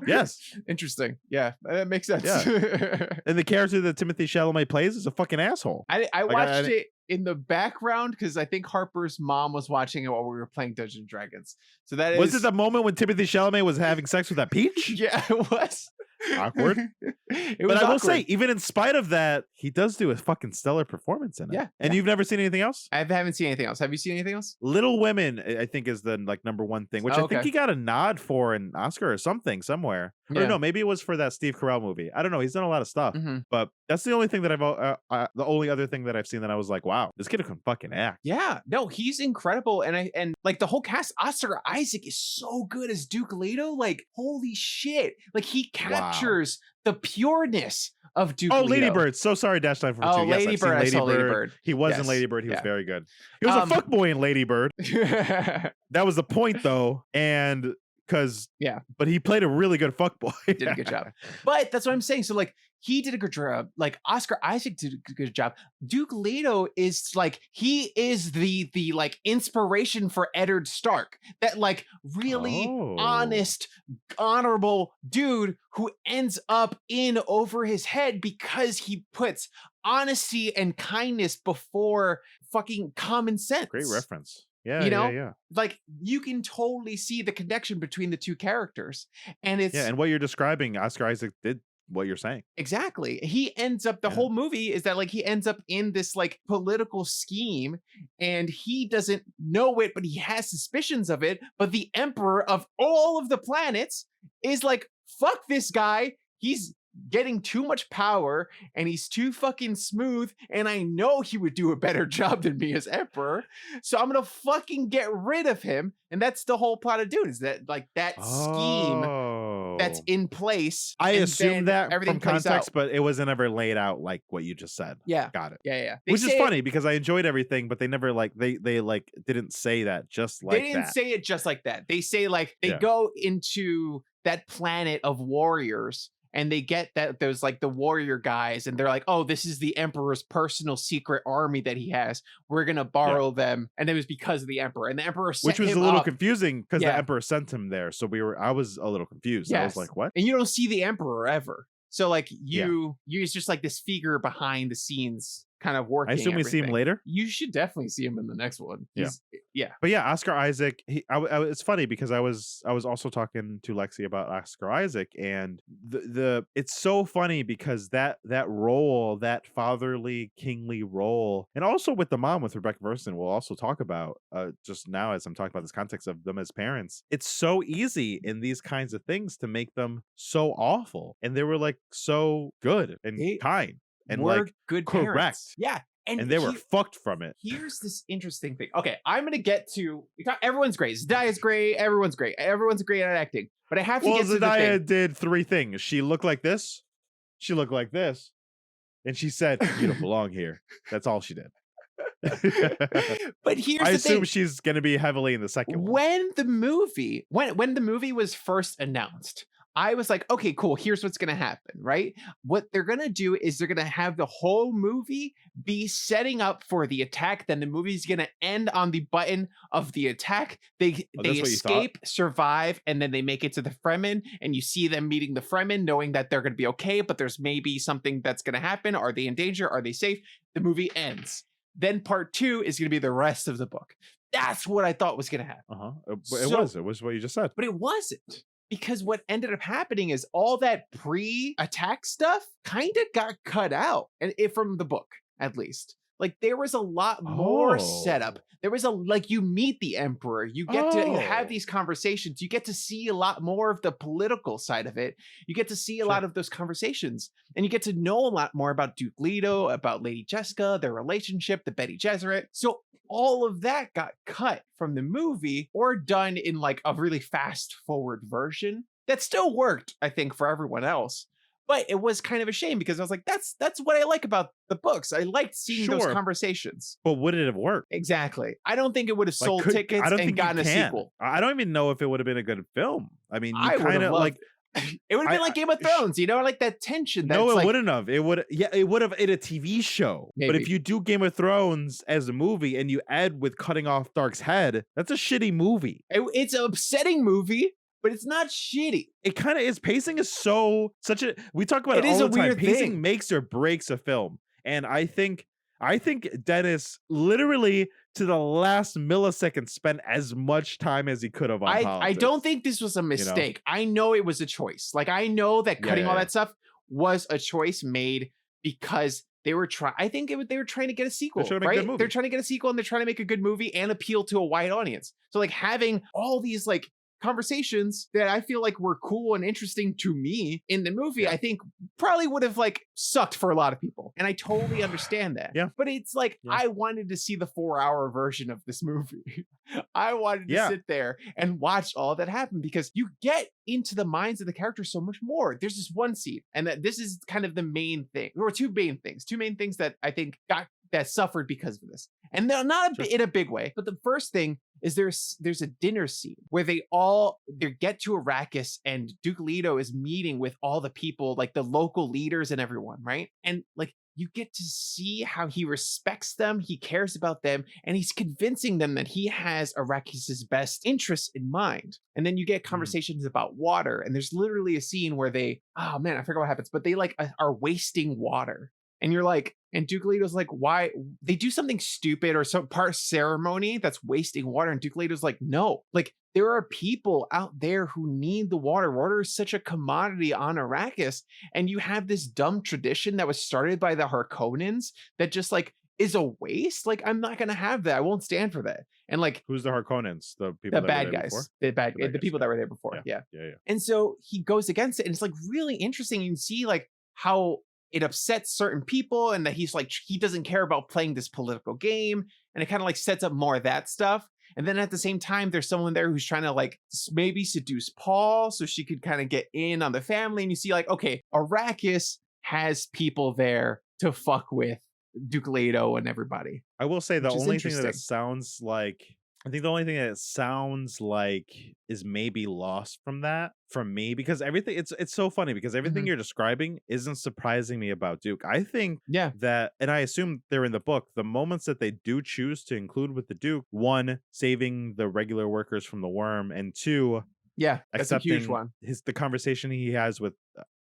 Speaker 3: Yes.
Speaker 2: Interesting. Yeah, that makes sense.
Speaker 3: Yeah. And the character that Timothee Chalamet plays is a fucking asshole.
Speaker 2: I watched it in the background because I think Harper's mom was watching it while we were playing Dungeons and Dragons. So that
Speaker 3: was it the moment when Timothee Chalamet was having sex with that peach?
Speaker 2: Yeah, it was.
Speaker 3: Awkward. But I will say, even in spite of that, he does do a fucking stellar performance in it.
Speaker 2: Yeah.
Speaker 3: And you've never seen anything else?
Speaker 2: I haven't seen anything else. Have you seen anything else?
Speaker 3: Little Women, I think, is the like number one thing, which I think he got a nod for an Oscar or something somewhere. Or no, maybe it was for that Steve Carell movie. I don't know. He's done a lot of stuff, but that's the only thing that the only other thing that I've seen that I was like, wow, this kid can fucking act.
Speaker 2: Yeah, no, he's incredible, and like the whole cast. Oscar Isaac is so good as Duke Leto. Like, holy shit! Like, he captures the pureness of Duke Leto.
Speaker 3: Lady Bird. So sorry, Dash 942.
Speaker 2: Oh, yes, Lady Bird. I saw Lady Bird.
Speaker 3: He was in Lady Bird. He was very good. He was a fuckboy in Lady Bird. That was the point, though. And because
Speaker 2: Yeah.
Speaker 3: but he played a really good fuckboy.
Speaker 2: Did a good job. But that's what I'm saying. So like he did a good job. Like Oscar Isaac did a good job. Duke Leto is like he is the like inspiration for Eddard Stark. That like really honest, honorable dude who ends up in over his head because he puts honesty and kindness before fucking common sense.
Speaker 3: Great reference. Yeah,
Speaker 2: You know?
Speaker 3: yeah.
Speaker 2: Like you can totally see the connection between the two characters. And it's
Speaker 3: Yeah, and what you're describing, Oscar Isaac did what you're saying.
Speaker 2: exactly. He ends up the
Speaker 3: Yeah.
Speaker 2: whole movie is that like he ends up in this like political scheme and he doesn't know it, but he has suspicions of it. But the emperor of all of the planets is like, fuck this guy. He's getting too much power and he's too fucking smooth. And I know he would do a better job than me as emperor. So I'm gonna fucking get rid of him. And that's the whole plot of Dune, is that like that scheme that's in place.
Speaker 3: I
Speaker 2: and
Speaker 3: assume
Speaker 2: then
Speaker 3: that
Speaker 2: everything
Speaker 3: from
Speaker 2: plays
Speaker 3: context,
Speaker 2: out.
Speaker 3: but it wasn't ever laid out like what you just said.
Speaker 2: Yeah.
Speaker 3: Got it.
Speaker 2: Yeah.
Speaker 3: Which is
Speaker 2: say
Speaker 3: funny because I enjoyed everything, but they never like they like didn't say that just like
Speaker 2: they didn't
Speaker 3: that.
Speaker 2: say it just like that. They say like they
Speaker 3: Yeah.
Speaker 2: go into that planet of warriors and they get that there's like the warrior guys and they're like, oh, this is the emperor's personal secret army that he has. We're gonna borrow them. And it was because of the emperor. And the emperor set
Speaker 3: Which was
Speaker 2: him
Speaker 3: a little
Speaker 2: up.
Speaker 3: confusing because
Speaker 2: Yeah.
Speaker 3: the emperor sent him there. So I was a little confused. I was
Speaker 2: Yes.
Speaker 3: like, what?
Speaker 2: And you don't see the emperor ever. So like you it's just like this figure behind the scenes kind of working.
Speaker 3: I assume we see him
Speaker 2: everything.
Speaker 3: later.
Speaker 2: You should definitely see him in the next one.
Speaker 3: Yeah.
Speaker 2: Yeah.
Speaker 3: But yeah, Oscar Isaac. It's funny because I was also talking to Lexi about Oscar Isaac, and it's so funny because that role, that fatherly, kingly role, and also with the mom with Rebecca Ferguson, we'll also talk about just now as I'm talking about this context of them as parents. It's so easy in these kinds of things to make them so awful, and they were like so good and kind and
Speaker 2: We're
Speaker 3: like
Speaker 2: good
Speaker 3: correct.
Speaker 2: parents. Yeah.
Speaker 3: And they were fucked from it.
Speaker 2: Here's this interesting thing. Okay, I'm gonna get to everyone's great. Zendaya great. Everyone's great. Everyone's great at acting. But I have to get to the
Speaker 3: Zendaya
Speaker 2: thing.
Speaker 3: did three things. She looked like this. She looked like this. And she said, "You don't belong here." That's all she did.
Speaker 2: But here's
Speaker 3: I
Speaker 2: the
Speaker 3: assume
Speaker 2: thing.
Speaker 3: she's gonna be heavily in the second one.
Speaker 2: When the movie was first announced, I was like, okay, cool. Here's what's going to happen, right? What they're going to do is they're going to have the whole movie be setting up for the attack. Then the movie's going to end on the button of the attack. They escape, survive, and then they make it to the Fremen. And you see them meeting the Fremen, knowing that they're going to be okay, but there's maybe something that's going to happen. Are they in danger? Are they safe? The movie ends. Then part 2 is going to be the rest of the book. That's what I thought was going to happen.
Speaker 3: It was what you just said.
Speaker 2: But it wasn't. Because what ended up happening is all that pre-attack stuff kind of got cut out, and from the book, at least. Like there was a lot more setup. There was you meet the emperor, you get to have these conversations, you get to see a lot more of the political side of it. You get to see a lot of those conversations, and you get to know a lot more about Duke Leto, about Lady Jessica, their relationship, the Bene Gesserit. So all of that got cut from the movie or done in like a really fast forward version that still worked, I think, for everyone else. But it was kind of a shame because I was like, that's what I like about the books. I liked seeing those conversations.
Speaker 3: But would it have worked?
Speaker 2: Exactly. I don't think it would have sold tickets and gotten a sequel.
Speaker 3: I don't even know if it would have been a good film. I mean,
Speaker 2: I
Speaker 3: you kind of like
Speaker 2: it would have been like Game of Thrones, like that tension.
Speaker 3: No, it wouldn't have. It would. Yeah, it would have in a TV show.
Speaker 2: Maybe.
Speaker 3: But if you do Game of Thrones as a movie and you add with cutting off Dark's head, that's a shitty movie.
Speaker 2: It's an upsetting movie, but it's not shitty.
Speaker 3: It kind of is. Pacing is such a. We talk about it all the time. Pacing makes or breaks a film, and I think Dennis literally to the last millisecond spent as much time as he could have on politics.
Speaker 2: I don't think this was a mistake. I know it was a choice. Like I know that cutting all that stuff was a choice made because they were trying. I think they were trying to get a sequel, right? They're trying to get a sequel and they're trying to make a good movie and appeal to a wide audience. So like having all these like conversations that I feel like were cool and interesting to me in the movie, I think probably would have like sucked for a lot of people. And I totally understand that.
Speaker 3: Yeah.
Speaker 2: But it's like, I wanted to see the 4-hour version of this movie. I wanted to sit there and watch all that happen because you get into the minds of the characters so much more. There's this one scene, and this is kind of the main thing. There were two main things that I think that suffered because of this. And they're not in a big way, but the first thing is there's a dinner scene where they get to Arrakis and Duke Leto is meeting with all the people, like the local leaders and everyone, right? And like you get to see how he respects them, he cares about them, and he's convincing them that he has Arrakis's best interests in mind. And then you get conversations about water, and there's literally a scene where oh man, I forgot what happens, but they like are wasting water. And you're like, and Duke Leto's like, why? They do something stupid or some part ceremony that's wasting water. And Duke Leto's like, no, like there are people out there who need the water. Water is such a commodity on Arrakis. And you have this dumb tradition that was started by the Harkonnens that just like is a waste. Like, I'm not going to have that. I won't stand for that. And like,
Speaker 3: who's the Harkonnens? The people
Speaker 2: the
Speaker 3: that
Speaker 2: bad
Speaker 3: were there
Speaker 2: guys,
Speaker 3: before?
Speaker 2: the people that were there before. Yeah.
Speaker 3: Yeah.
Speaker 2: And so he goes against it. And it's like really interesting. You can see like how it upsets certain people and that he's like, he doesn't care about playing this political game. And it kind of like sets up more of that stuff. And then at the same time, there's someone there who's trying to like maybe seduce Paul so she could kind of get in on the family. And you see like, okay, Arrakis has people there to fuck with Duke Leto and everybody.
Speaker 3: I will say the
Speaker 2: which is
Speaker 3: only thing that it
Speaker 2: interesting.
Speaker 3: sounds like, I think the only thing that it sounds like is maybe lost from that, from me, because everything, it's so funny because everything you're describing isn't surprising me about Duke. I think
Speaker 2: Yeah.
Speaker 3: that, and I assume they're in the book, the moments that they do choose to include with the Duke, one, saving the regular workers from the worm, and two,
Speaker 2: Yeah, that's a huge
Speaker 3: accepting
Speaker 2: one.
Speaker 3: the conversation he has with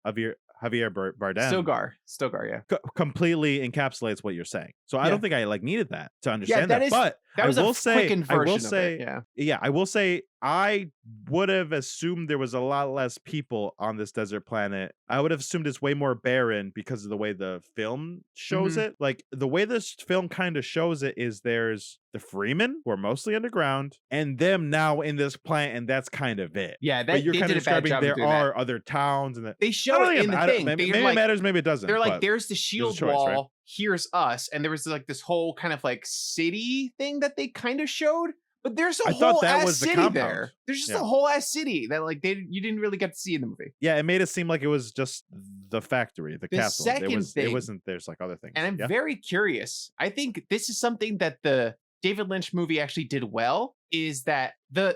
Speaker 3: Javier Bardem
Speaker 2: Stilgar, yeah.
Speaker 3: completely encapsulates what you're saying. So I
Speaker 2: Yeah.
Speaker 3: don't think I like needed that to understand
Speaker 2: that
Speaker 3: that.
Speaker 2: is-
Speaker 3: But
Speaker 2: That was
Speaker 3: I will
Speaker 2: a
Speaker 3: say,
Speaker 2: quickened
Speaker 3: I will
Speaker 2: version
Speaker 3: say,
Speaker 2: of it.
Speaker 3: yeah, I will say I would have assumed there was a lot less people on this desert planet. I would have assumed it's way more barren because of the way the film shows it. Like the way this film kind of shows it is there's the Freemen, who are mostly underground, and them now in this planet, and that's kind of it.
Speaker 2: Yeah,
Speaker 3: But you're
Speaker 2: they
Speaker 3: kind of
Speaker 2: did a bad
Speaker 3: describing
Speaker 2: job of
Speaker 3: there
Speaker 2: doing that.
Speaker 3: are other towns, and
Speaker 2: They show it in the thing.
Speaker 3: Maybe
Speaker 2: They're
Speaker 3: it
Speaker 2: like,
Speaker 3: matters, maybe it doesn't.
Speaker 2: they're like,
Speaker 3: but
Speaker 2: there's the shield
Speaker 3: choice,
Speaker 2: wall.
Speaker 3: right?
Speaker 2: Here's us, and there was like this whole kind of like city thing that they kind of showed. But there's a
Speaker 3: I
Speaker 2: whole
Speaker 3: thought that
Speaker 2: ass
Speaker 3: was the
Speaker 2: city
Speaker 3: compound.
Speaker 2: there. There's just
Speaker 3: Yeah.
Speaker 2: a whole ass city that like you didn't really get to see in the movie.
Speaker 3: Yeah, it made it seem like it was just the factory, the castle.
Speaker 2: second
Speaker 3: It
Speaker 2: thing-
Speaker 3: wasn't. There's like other things.
Speaker 2: And I'm
Speaker 3: Yeah?
Speaker 2: very curious. I think this is something that the David Lynch movie actually did well, is that the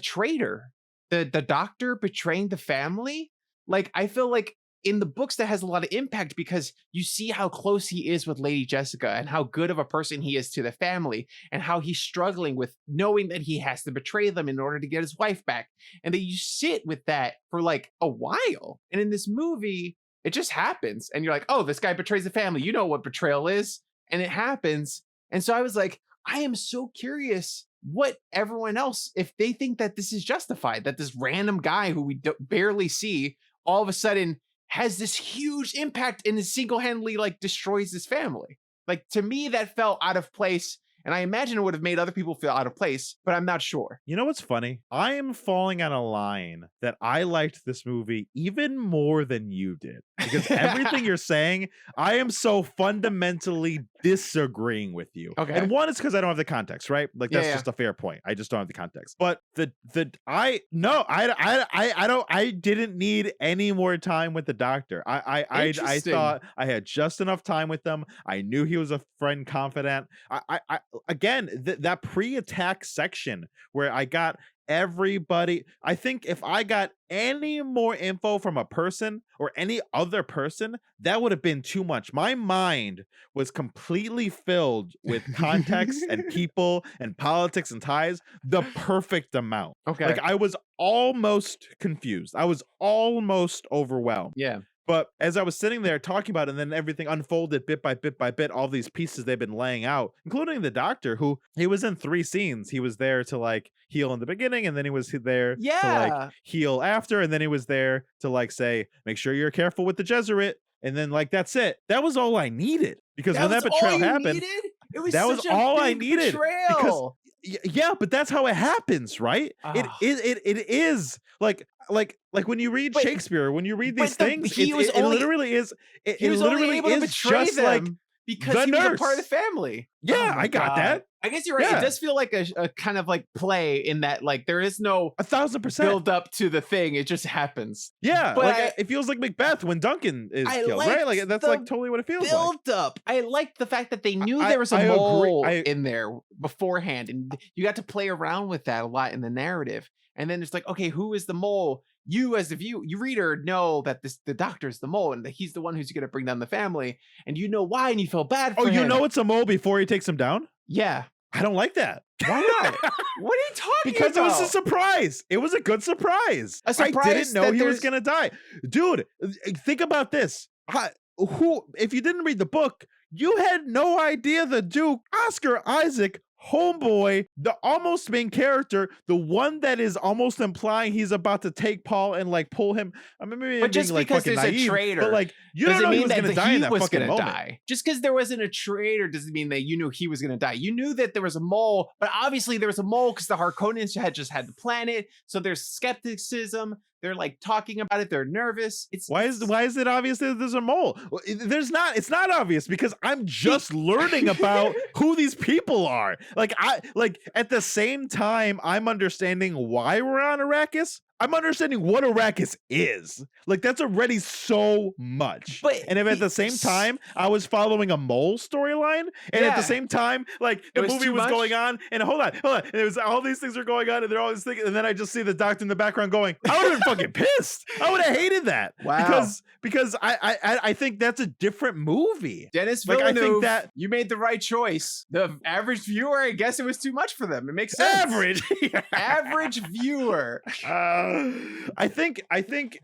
Speaker 2: traitor, the doctor betraying the family, like I feel like in the books that has a lot of impact because you see how close he is with Lady Jessica and how good of a person he is to the family and how he's struggling with knowing that he has to betray them in order to get his wife back. And then you sit with that for like a while. And in this movie, it just happens. And you're like, oh, this guy betrays the family. You know what betrayal is. And it happens. And so I was like, I am so curious what everyone else, if they think that this is justified, that this random guy who we barely see all of a sudden has this huge impact and is single-handedly like destroys his family. Like to me, that felt out of place. And I imagine it would have made other people feel out of place, but I'm not sure.
Speaker 3: You know what's funny? I am falling on a line that I liked this movie even more than you did. Because everything you're saying, I am so fundamentally disagreeing with you.
Speaker 2: Okay.
Speaker 3: And one is because I don't have the context, right? Like that's
Speaker 2: Yeah.
Speaker 3: just a fair point. I just don't have the context. But I didn't need any more time with the doctor. I
Speaker 2: Interesting.
Speaker 3: thought I had just enough time with them. I knew he was a friend, confidant. Again, that pre-attack section where I got everybody, I think if I got any more info from a person or any other person, that would have been too much. My mind was completely filled with context and people and politics and ties, the perfect amount.
Speaker 2: Okay.
Speaker 3: Like I was almost confused. I was almost overwhelmed.
Speaker 2: Yeah.
Speaker 3: But as I was sitting there talking about it, and then everything unfolded bit by bit by bit, all these pieces they've been laying out, including the doctor, who he was in 3 scenes. He was there to like heal in the beginning, and then he was there to
Speaker 2: Yeah.
Speaker 3: like heal after, and then he was there to like say, make sure you're careful with the Jesuit. And then like that's it. That was all I needed. Because when that
Speaker 2: was
Speaker 3: betrayal
Speaker 2: all you
Speaker 3: happened,
Speaker 2: needed? It was
Speaker 3: that was
Speaker 2: such a
Speaker 3: all I
Speaker 2: big
Speaker 3: needed. Because
Speaker 2: betrayal.
Speaker 3: yeah, but that's how it happens, right? It
Speaker 2: Ah.
Speaker 3: is like when you read
Speaker 2: But-
Speaker 3: Shakespeare, when you read these
Speaker 2: but
Speaker 3: things,
Speaker 2: he was
Speaker 3: it
Speaker 2: only-
Speaker 3: literally is. It
Speaker 2: He was only
Speaker 3: literally
Speaker 2: able to
Speaker 3: is
Speaker 2: betray
Speaker 3: just
Speaker 2: them
Speaker 3: like
Speaker 2: because
Speaker 3: The
Speaker 2: he was a part of the
Speaker 3: nurse.
Speaker 2: family.
Speaker 3: Yeah,
Speaker 2: Oh my
Speaker 3: I got
Speaker 2: God.
Speaker 3: that.
Speaker 2: I guess you're right.
Speaker 3: Yeah.
Speaker 2: It does feel like a kind of like play in that like there is no
Speaker 3: 1,000%.
Speaker 2: build up to the thing. It just happens.
Speaker 3: Yeah,
Speaker 2: But
Speaker 3: like it feels like Macbeth when Duncan is
Speaker 2: I
Speaker 3: killed, right?
Speaker 2: liked
Speaker 3: Like that's
Speaker 2: the
Speaker 3: like totally what it feels like.
Speaker 2: Build up. I liked the fact that they knew
Speaker 3: I-
Speaker 2: there was a
Speaker 3: I agree.
Speaker 2: mole in there beforehand, and you got to play around with that a lot in the narrative. And then it's like, okay, who is the mole? You as the you reader know that the doctor's the mole, and that he's the one who's going to bring down the family, and you know why, and you feel bad for
Speaker 3: Oh, you
Speaker 2: him.
Speaker 3: know it's a mole before he takes him down?
Speaker 2: Yeah.
Speaker 3: I don't like that.
Speaker 2: Why not? What are you talking
Speaker 3: Because
Speaker 2: about?
Speaker 3: it was a surprise. It was a good surprise.
Speaker 2: A
Speaker 3: I
Speaker 2: surprise
Speaker 3: didn't know
Speaker 2: that
Speaker 3: he was
Speaker 2: there's-
Speaker 3: gonna die. Dude, think about this. Who, if you didn't read the book, you had no idea the Duke, Oscar Isaac, homeboy, the almost main character, the one that is almost implying he's about to take Paul and like pull him. I mean, maybe
Speaker 2: But
Speaker 3: I'm
Speaker 2: just
Speaker 3: being, like,
Speaker 2: because
Speaker 3: fucking
Speaker 2: there's a
Speaker 3: naive,
Speaker 2: traitor
Speaker 3: but like you don't
Speaker 2: doesn't
Speaker 3: know he
Speaker 2: mean
Speaker 3: was
Speaker 2: that
Speaker 3: gonna die in
Speaker 2: he
Speaker 3: that
Speaker 2: was
Speaker 3: fucking
Speaker 2: gonna
Speaker 3: moment.
Speaker 2: die. Just because there wasn't a traitor doesn't mean that you knew he was gonna die. You knew that there was a mole, but obviously there was a mole because the Harkonnens had just had the planet. So there's skepticism. They're like talking about it. They're nervous.
Speaker 3: Why is it obvious that there's a mole? Well, there's not. It's not obvious because I'm just learning about who these people are. Like at the same time I'm understanding why we're on Arrakis. I'm understanding what Arrakis is. Like that's already so much.
Speaker 2: But
Speaker 3: and if at the same time I was following a mole storyline, and at
Speaker 2: Yeah.
Speaker 3: the same time like
Speaker 2: It
Speaker 3: the
Speaker 2: was
Speaker 3: movie
Speaker 2: too
Speaker 3: was
Speaker 2: much?
Speaker 3: going on, and hold on, and it was all these things are going on, and they're all these things, and then I just see the doctor in the background going, I would have been fucking pissed. I would have hated that.
Speaker 2: Wow.
Speaker 3: Because I think that's a different movie.
Speaker 2: Dennis
Speaker 3: Like, I
Speaker 2: Villeneuve,
Speaker 3: think that-
Speaker 2: you made the right choice. The average viewer, I guess it was too much for them. It makes sense.
Speaker 3: Average.
Speaker 2: Average viewer.
Speaker 3: I think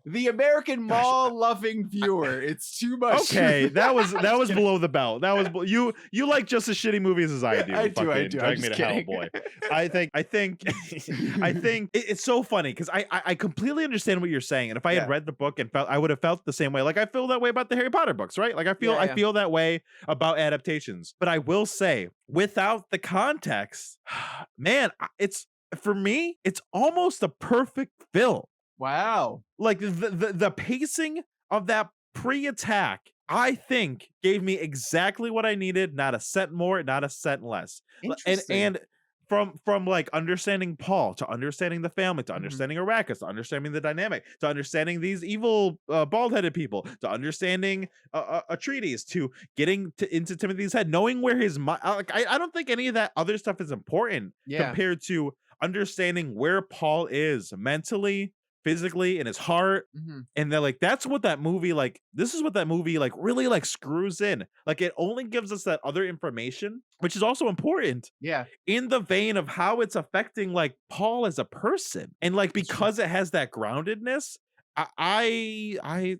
Speaker 2: The American mall-loving viewer. It's too much.
Speaker 3: okay, that was
Speaker 2: kidding.
Speaker 3: below the belt. That was you like just as shitty movies as I do.
Speaker 2: I do,
Speaker 3: Fucking
Speaker 2: I'm
Speaker 3: Drag Me
Speaker 2: just
Speaker 3: to Hell,
Speaker 2: kidding.
Speaker 3: boy. I think it's so funny because I completely understand what you're saying, and if I
Speaker 2: Yeah.
Speaker 3: had read the book and felt, I would have felt the same way. Like I feel that way about the Harry Potter books, right? Like I feel
Speaker 2: Yeah.
Speaker 3: feel that way about adaptations. But I will say, without the context, man, it's for me, it's almost a perfect film.
Speaker 2: Wow.
Speaker 3: Like the pacing of that pre-attack, I think gave me exactly what I needed. Not a cent more, not a cent less.
Speaker 2: Interesting.
Speaker 3: And from like understanding Paul to understanding the family to understanding Arrakis to understanding the dynamic to understanding these evil bald-headed people to understanding Atreides to getting into Timothy's head, knowing where his mind. I don't think any of that other stuff is important compared to understanding where Paul is mentally, physically, in his heart. And they're like, that's what that movie, like, this is what that movie like really like screws in. Like it only gives us that other information, which is also important
Speaker 2: Yeah.
Speaker 3: in the vein of how it's affecting like Paul as a person. And like because it has that groundedness, I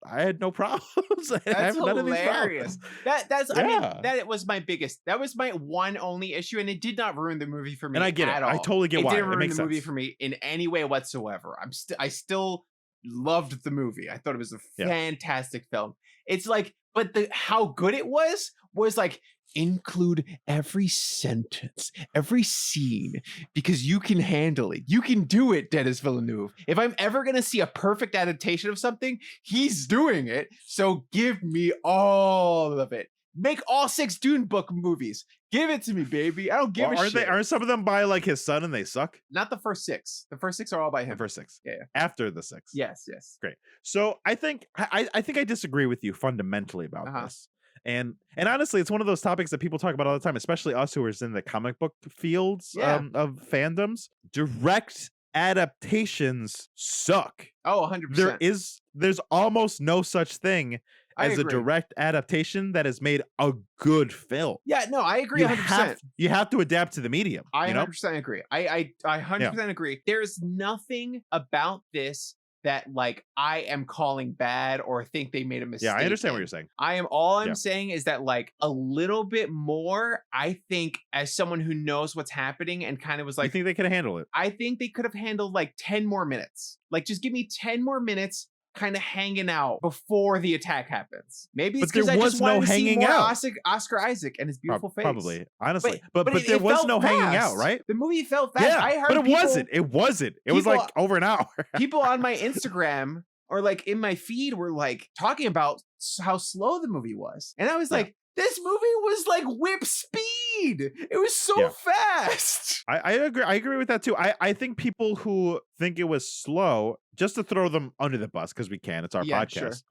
Speaker 3: had no problems. I
Speaker 2: That's
Speaker 3: have none of these
Speaker 2: hilarious.
Speaker 3: problems.
Speaker 2: I mean,
Speaker 3: Yeah.
Speaker 2: that was my biggest. That was my one only issue, and it did not ruin the movie for me.
Speaker 3: And I get it.
Speaker 2: at
Speaker 3: I
Speaker 2: all.
Speaker 3: totally get
Speaker 2: it
Speaker 3: why.
Speaker 2: didn't
Speaker 3: It
Speaker 2: ruin
Speaker 3: makes
Speaker 2: the movie
Speaker 3: sense.
Speaker 2: for me in any way whatsoever. I still loved the movie. I thought it was a
Speaker 3: Yeah.
Speaker 2: fantastic film. It's like, but how good it was like include every sentence, every scene, because you can handle it. You can do it, Dennis Villeneuve. If I'm ever gonna see a perfect adaptation of something, he's doing it. So give me all of it. Make all 6 Dune book movies. Give it to me, baby. I don't give a shit.
Speaker 3: Aren't some of them by like his son and they suck?
Speaker 2: Not the first 6. The first 6 are all by
Speaker 3: The
Speaker 2: him.
Speaker 3: first 6.
Speaker 2: Yeah.
Speaker 3: After the 6.
Speaker 2: Yes.
Speaker 3: Great. So I think I disagree with you fundamentally about this. And honestly, it's one of those topics that people talk about all the time, especially us who are in the comic book fields of fandoms. Direct adaptations suck.
Speaker 2: Oh, 100%.
Speaker 3: There's almost no such thing
Speaker 2: I
Speaker 3: as a
Speaker 2: agree.
Speaker 3: direct adaptation that has made a good film.
Speaker 2: Yeah, no, I agree 100%.
Speaker 3: You have to adapt to the medium.
Speaker 2: I
Speaker 3: you know?
Speaker 2: 100% agree. I 100% agree. There's nothing about this that like I am calling bad or think they made a mistake.
Speaker 3: Yeah, I understand what
Speaker 2: in.
Speaker 3: you're saying.
Speaker 2: All I'm
Speaker 3: Yeah.
Speaker 2: saying is that like a little bit more, I think as someone who knows what's happening and kind of was
Speaker 3: I
Speaker 2: like,
Speaker 3: think they could handle it.
Speaker 2: I think they could have handled like 10 more minutes. Like just give me 10 more minutes kind of hanging out before the attack happens. Maybe it's
Speaker 3: But there
Speaker 2: because I
Speaker 3: was
Speaker 2: just
Speaker 3: no
Speaker 2: wanted to see
Speaker 3: hanging
Speaker 2: more
Speaker 3: out.
Speaker 2: Oscar Isaac and his beautiful face.
Speaker 3: Probably, honestly. But
Speaker 2: it-
Speaker 3: there
Speaker 2: it
Speaker 3: was
Speaker 2: felt
Speaker 3: no hanging out,
Speaker 2: fast.
Speaker 3: right?
Speaker 2: The movie felt fast.
Speaker 3: Yeah,
Speaker 2: I heard
Speaker 3: but it
Speaker 2: people,
Speaker 3: wasn't. It wasn't. It was
Speaker 2: people-
Speaker 3: like over an hour.
Speaker 2: people on my Instagram or like in my feed were like talking about how slow the movie was. And I was
Speaker 3: Yeah.
Speaker 2: like, This movie was like whip speed. It was so
Speaker 3: Yeah.
Speaker 2: fast.
Speaker 3: I agree. I agree with that too. I think people who think it was slow, just to throw them under the bus because we can. It's our podcast.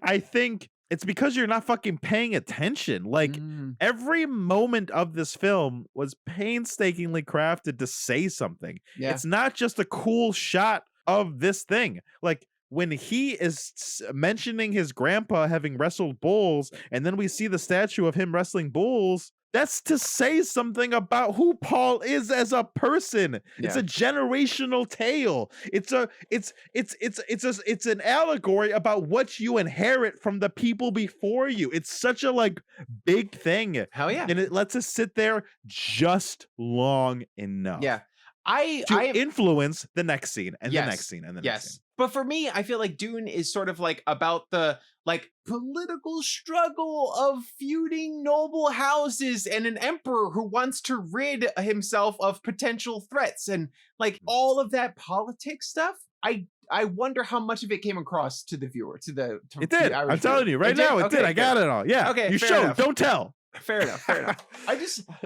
Speaker 3: I think it's because you're not fucking paying attention. Like every moment of this film was painstakingly crafted to say something.
Speaker 2: Yeah.
Speaker 3: It's not just a cool shot of this thing. Like when he is mentioning his grandpa having wrestled bulls, and then we see the statue of him wrestling bulls, that's to say something about who Paul is as a person. It's a generational tale. It's an allegory about what you inherit from the people before you. It's such a like big thing.
Speaker 2: Hell yeah.
Speaker 3: And it lets us sit there just long enough.
Speaker 2: Yeah. I
Speaker 3: influence the next scene and
Speaker 2: yes,
Speaker 3: the next scene and the
Speaker 2: yes.
Speaker 3: next scene.
Speaker 2: But for me, I feel like Dune is sort of like about the like political struggle of feuding noble houses and an emperor who wants to rid himself of potential threats and like all of that politics stuff. I wonder how much of it came across to the viewer,
Speaker 3: It did. I'm telling you right now, it did. I got it all. Yeah.
Speaker 2: Okay.
Speaker 3: You
Speaker 2: fair
Speaker 3: showed.
Speaker 2: enough.
Speaker 3: Don't tell.
Speaker 2: Fair enough. I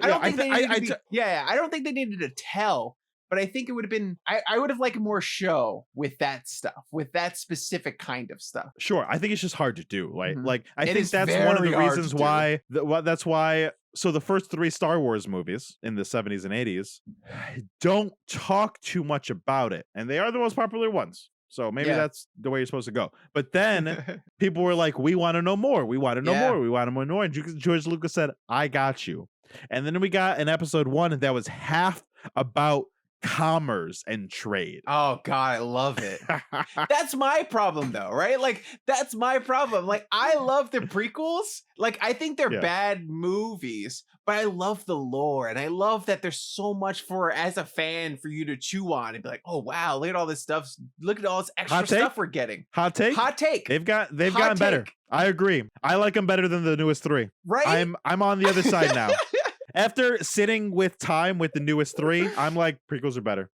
Speaker 2: don't think they needed to be, I don't think they needed to tell. But I think it would have been, I would have liked more show with that stuff, with that specific kind of stuff.
Speaker 3: Sure. I think it's just hard to do. Like, I
Speaker 2: It
Speaker 3: think
Speaker 2: is
Speaker 3: that's one of the
Speaker 2: very hard
Speaker 3: reasons
Speaker 2: to do.
Speaker 3: why, that's why. So the first 3 Star Wars movies in the 70s and 80s don't talk too much about it. And they are the most popular ones. So maybe that's the way you're supposed to go. But then people were like, we want to know more. We want to know more. We want to know more. And George Lucas said, I got you. And then we got in episode 1 that was half about commerce and trade.
Speaker 2: Oh God, I love it. That's my problem though, right? Like that's my problem. Like I love the prequels. Like I think they're bad movies, but I love the lore and I love that there's so much for as a fan for you to chew on and be like, oh wow, look at all this stuff. Look at all this extra stuff we're getting.
Speaker 3: Hot take.
Speaker 2: They've
Speaker 3: gotten better. I agree. I like them better than the newest 3.
Speaker 2: Right?
Speaker 3: I'm on the other side now. After sitting with time with the newest 3, I'm like, prequels are better,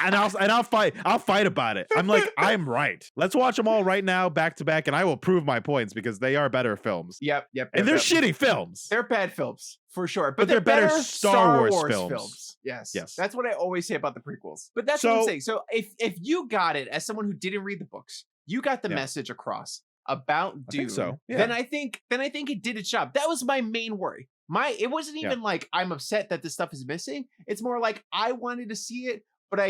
Speaker 3: and I'll fight about it. I'm like, I'm right. Let's watch them all right now, back to back, and I will prove my points because they are better films.
Speaker 2: Yep.
Speaker 3: And they're shitty films.
Speaker 2: They're bad films for sure,
Speaker 3: but they're better Star Wars films.
Speaker 2: Yes, that's what I always say about the prequels. But that's what I'm saying. So if you got it as someone who didn't read the books, you got the message across about Dune. Then I think it did its job. That was my main worry. It wasn't even like I'm upset that this stuff is missing. It's more like I wanted to see it, but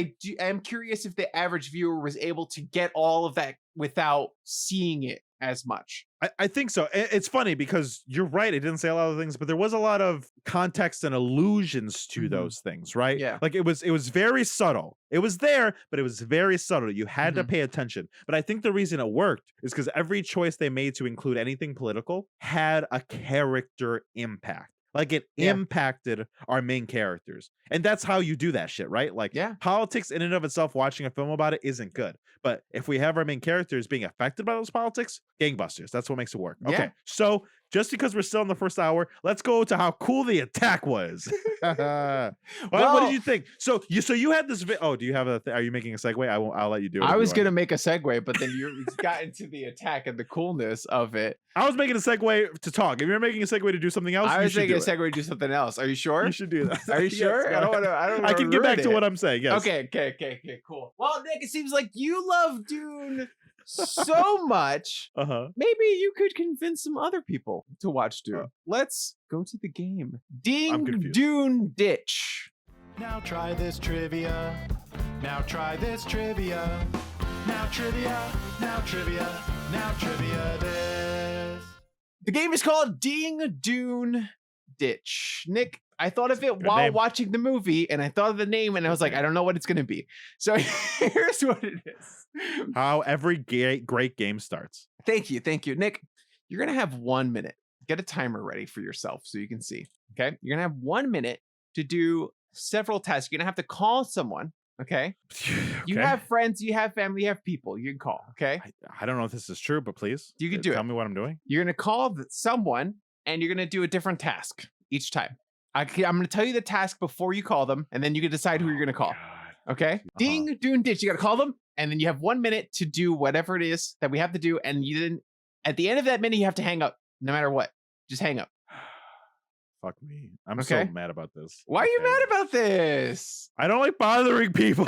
Speaker 2: I'm curious if the average viewer was able to get all of that without seeing it as much.
Speaker 3: I think so. It's funny because you're right. It didn't say a lot of things, but there was a lot of context and allusions to those things, right?
Speaker 2: Yeah.
Speaker 3: Like it was very subtle. It was there, but it was very subtle. You had to pay attention. But I think the reason it worked is because every choice they made to include anything political had a character impact. Like it impacted our main characters. And that's how you do that shit, right? Like politics in and of itself, watching a film about it isn't good. But if we have our main characters being affected by those politics, gangbusters. That's what makes it work. Okay. So just because we're still in the first hour, let's go to how cool the attack was. What did you think? So you had this. Do you have are you making a segue? I'll let you do it.
Speaker 2: I was gonna make a segue, but then you got into the attack and the coolness of it.
Speaker 3: I was making a segue to talk. If you're making a segue to do something else,
Speaker 2: I was making a segue to do something else. Are you sure?
Speaker 3: You should do that.
Speaker 2: Are you sure?
Speaker 3: Yes,
Speaker 2: I don't want to.
Speaker 3: I can get back to what I'm saying. Yes.
Speaker 2: Okay. Cool. Well, Nick, it seems like you love Dune so much. Maybe you could convince some other people to watch Dune. Let's go to the game. Dune Ditch.
Speaker 4: Now try this trivia. Now try this trivia. Now trivia. Now trivia. Now trivia this.
Speaker 2: The game is called Dune Ditch. Nick, I thought of it while watching the movie, and I thought of the name, and I was like, I don't know what it's going to be. So here's what it is.
Speaker 3: How every great game starts.
Speaker 2: Thank you. Nick, you're going to have 1 minute. Get a timer ready for yourself so you can see. Okay? You're going to have 1 minute to do several tasks. You're going to have to call someone. Okay? You have friends, you have family, you have people you can call. Okay?
Speaker 3: I don't know if this is true, but please.
Speaker 2: You can do it.
Speaker 3: Tell me what I'm doing.
Speaker 2: You're going to call someone, and you're going to do a different task each time. I'm going to tell you the task before you call them, and then you can decide who you're going to call.
Speaker 3: God.
Speaker 2: Okay? Dune Ditch. You got to call them, and then you have 1 minute to do whatever it is that we have to do, and At the end of that minute, you have to hang up, no matter what. Just hang up.
Speaker 3: Fuck me. I'm
Speaker 2: Okay.
Speaker 3: so mad about this.
Speaker 2: Why are you
Speaker 3: Okay.
Speaker 2: mad about this?
Speaker 3: I don't like bothering people.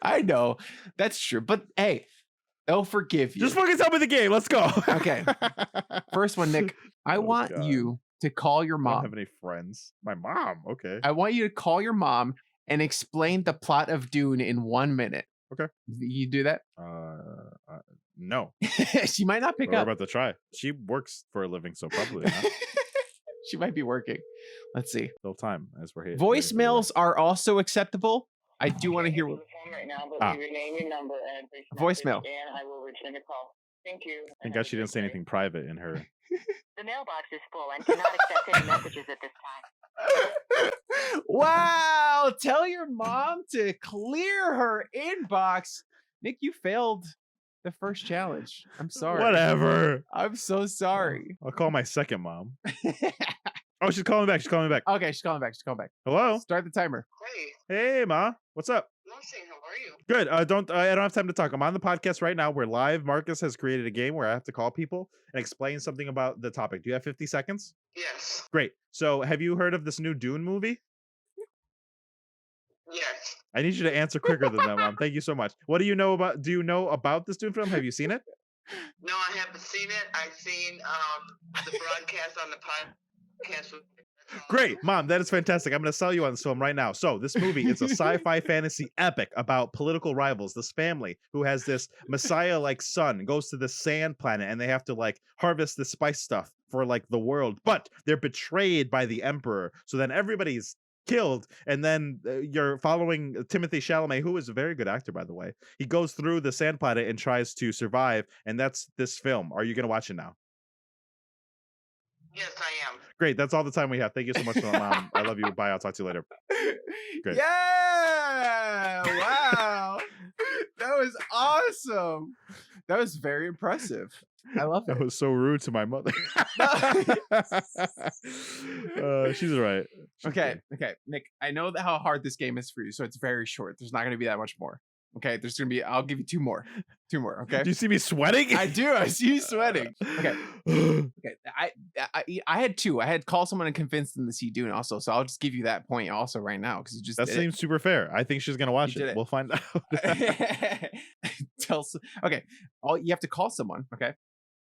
Speaker 2: I know. That's true. But hey, they'll forgive you.
Speaker 3: Just fucking tell me the game. Let's go.
Speaker 2: Okay. First one, Nick. I
Speaker 3: Oh,
Speaker 2: want
Speaker 3: God.
Speaker 2: you to call your
Speaker 3: I don't
Speaker 2: mom.
Speaker 3: have any friends. My mom. Okay.
Speaker 2: I want you to call your mom and explain the plot of Dune in 1 minute.
Speaker 3: Okay.
Speaker 2: You do that?
Speaker 3: No.
Speaker 2: She might not pick
Speaker 3: We're
Speaker 2: up.
Speaker 3: about to try. She works for a living, so probably not.
Speaker 2: She might be working. Let's see.
Speaker 3: Still time as we're here.
Speaker 2: Voicemails are also acceptable. I do want to hear
Speaker 5: the phone right now, but
Speaker 3: Ah.
Speaker 5: leave your name, your number, and brief
Speaker 2: Voicemail.
Speaker 5: message, and I will return your call. Thank you.
Speaker 3: Thank God she didn't say anything private in her.
Speaker 5: The mailbox is full and cannot accept any messages at this time.
Speaker 2: Wow. Tell your mom to clear her inbox. Nick, you failed the first challenge. I'm sorry.
Speaker 3: Whatever.
Speaker 2: I'm so sorry.
Speaker 3: I'll call my second mom. Oh, she's calling back. She's calling back.
Speaker 2: Okay, she's calling back. She's calling back.
Speaker 3: Hello.
Speaker 2: Start the timer.
Speaker 5: Hey,
Speaker 3: Hey, Ma. What's up?
Speaker 5: nothing. How are you?
Speaker 3: Good. I don't have time to talk. I'm on the podcast right now. We're live. Marcus has created a game where I have to call people and explain something about the topic. Do you have 50 seconds?
Speaker 5: Yes.
Speaker 3: Great. So, have you heard of this new Dune movie?
Speaker 5: Yes.
Speaker 3: I need you to answer quicker than that, Mom. Thank you so much. What do you know about? Do you know about this Dune film? Have you seen it?
Speaker 5: No, I haven't seen it. I've seen the broadcast on the podcast.
Speaker 3: Great, Mom. That is fantastic. I'm going to sell you on this film right now. So, this movie is a sci-fi fantasy epic about political rivals. This family who has this Messiah-like son goes to this sand planet, and they have to like harvest this spice stuff for like the world. But they're betrayed by the Emperor. So then everybody's killed, and then you're following Timothee Chalamet, who is a very good actor, by the way. He goes through the sand planet and tries to survive, and that's this film. Are you going to watch it now?
Speaker 5: Yes, I am.
Speaker 3: Great. That's all the time we have. Thank you so much, Mom. I love you. Bye. I'll talk to you later. Good.
Speaker 2: Yeah! Wow. That was awesome. That was very impressive. I love
Speaker 3: That
Speaker 2: it.
Speaker 3: was so rude to my mother. She's all right.
Speaker 2: Okay, Nick, I know how hard this game is for you, so it's very short. There's not going to be that much more. Okay, I'll give you two more, okay?
Speaker 3: Do you see me sweating?
Speaker 2: I do. I see you sweating. Okay. I had two. I had call someone and convince them to see Dune also, so I'll just give you that point also right now because you just
Speaker 3: That
Speaker 2: did
Speaker 3: seems super fair. I think she's gonna watch
Speaker 2: You did
Speaker 3: it.
Speaker 2: it.
Speaker 3: We'll find out.
Speaker 2: it. Okay. You have to call someone, okay,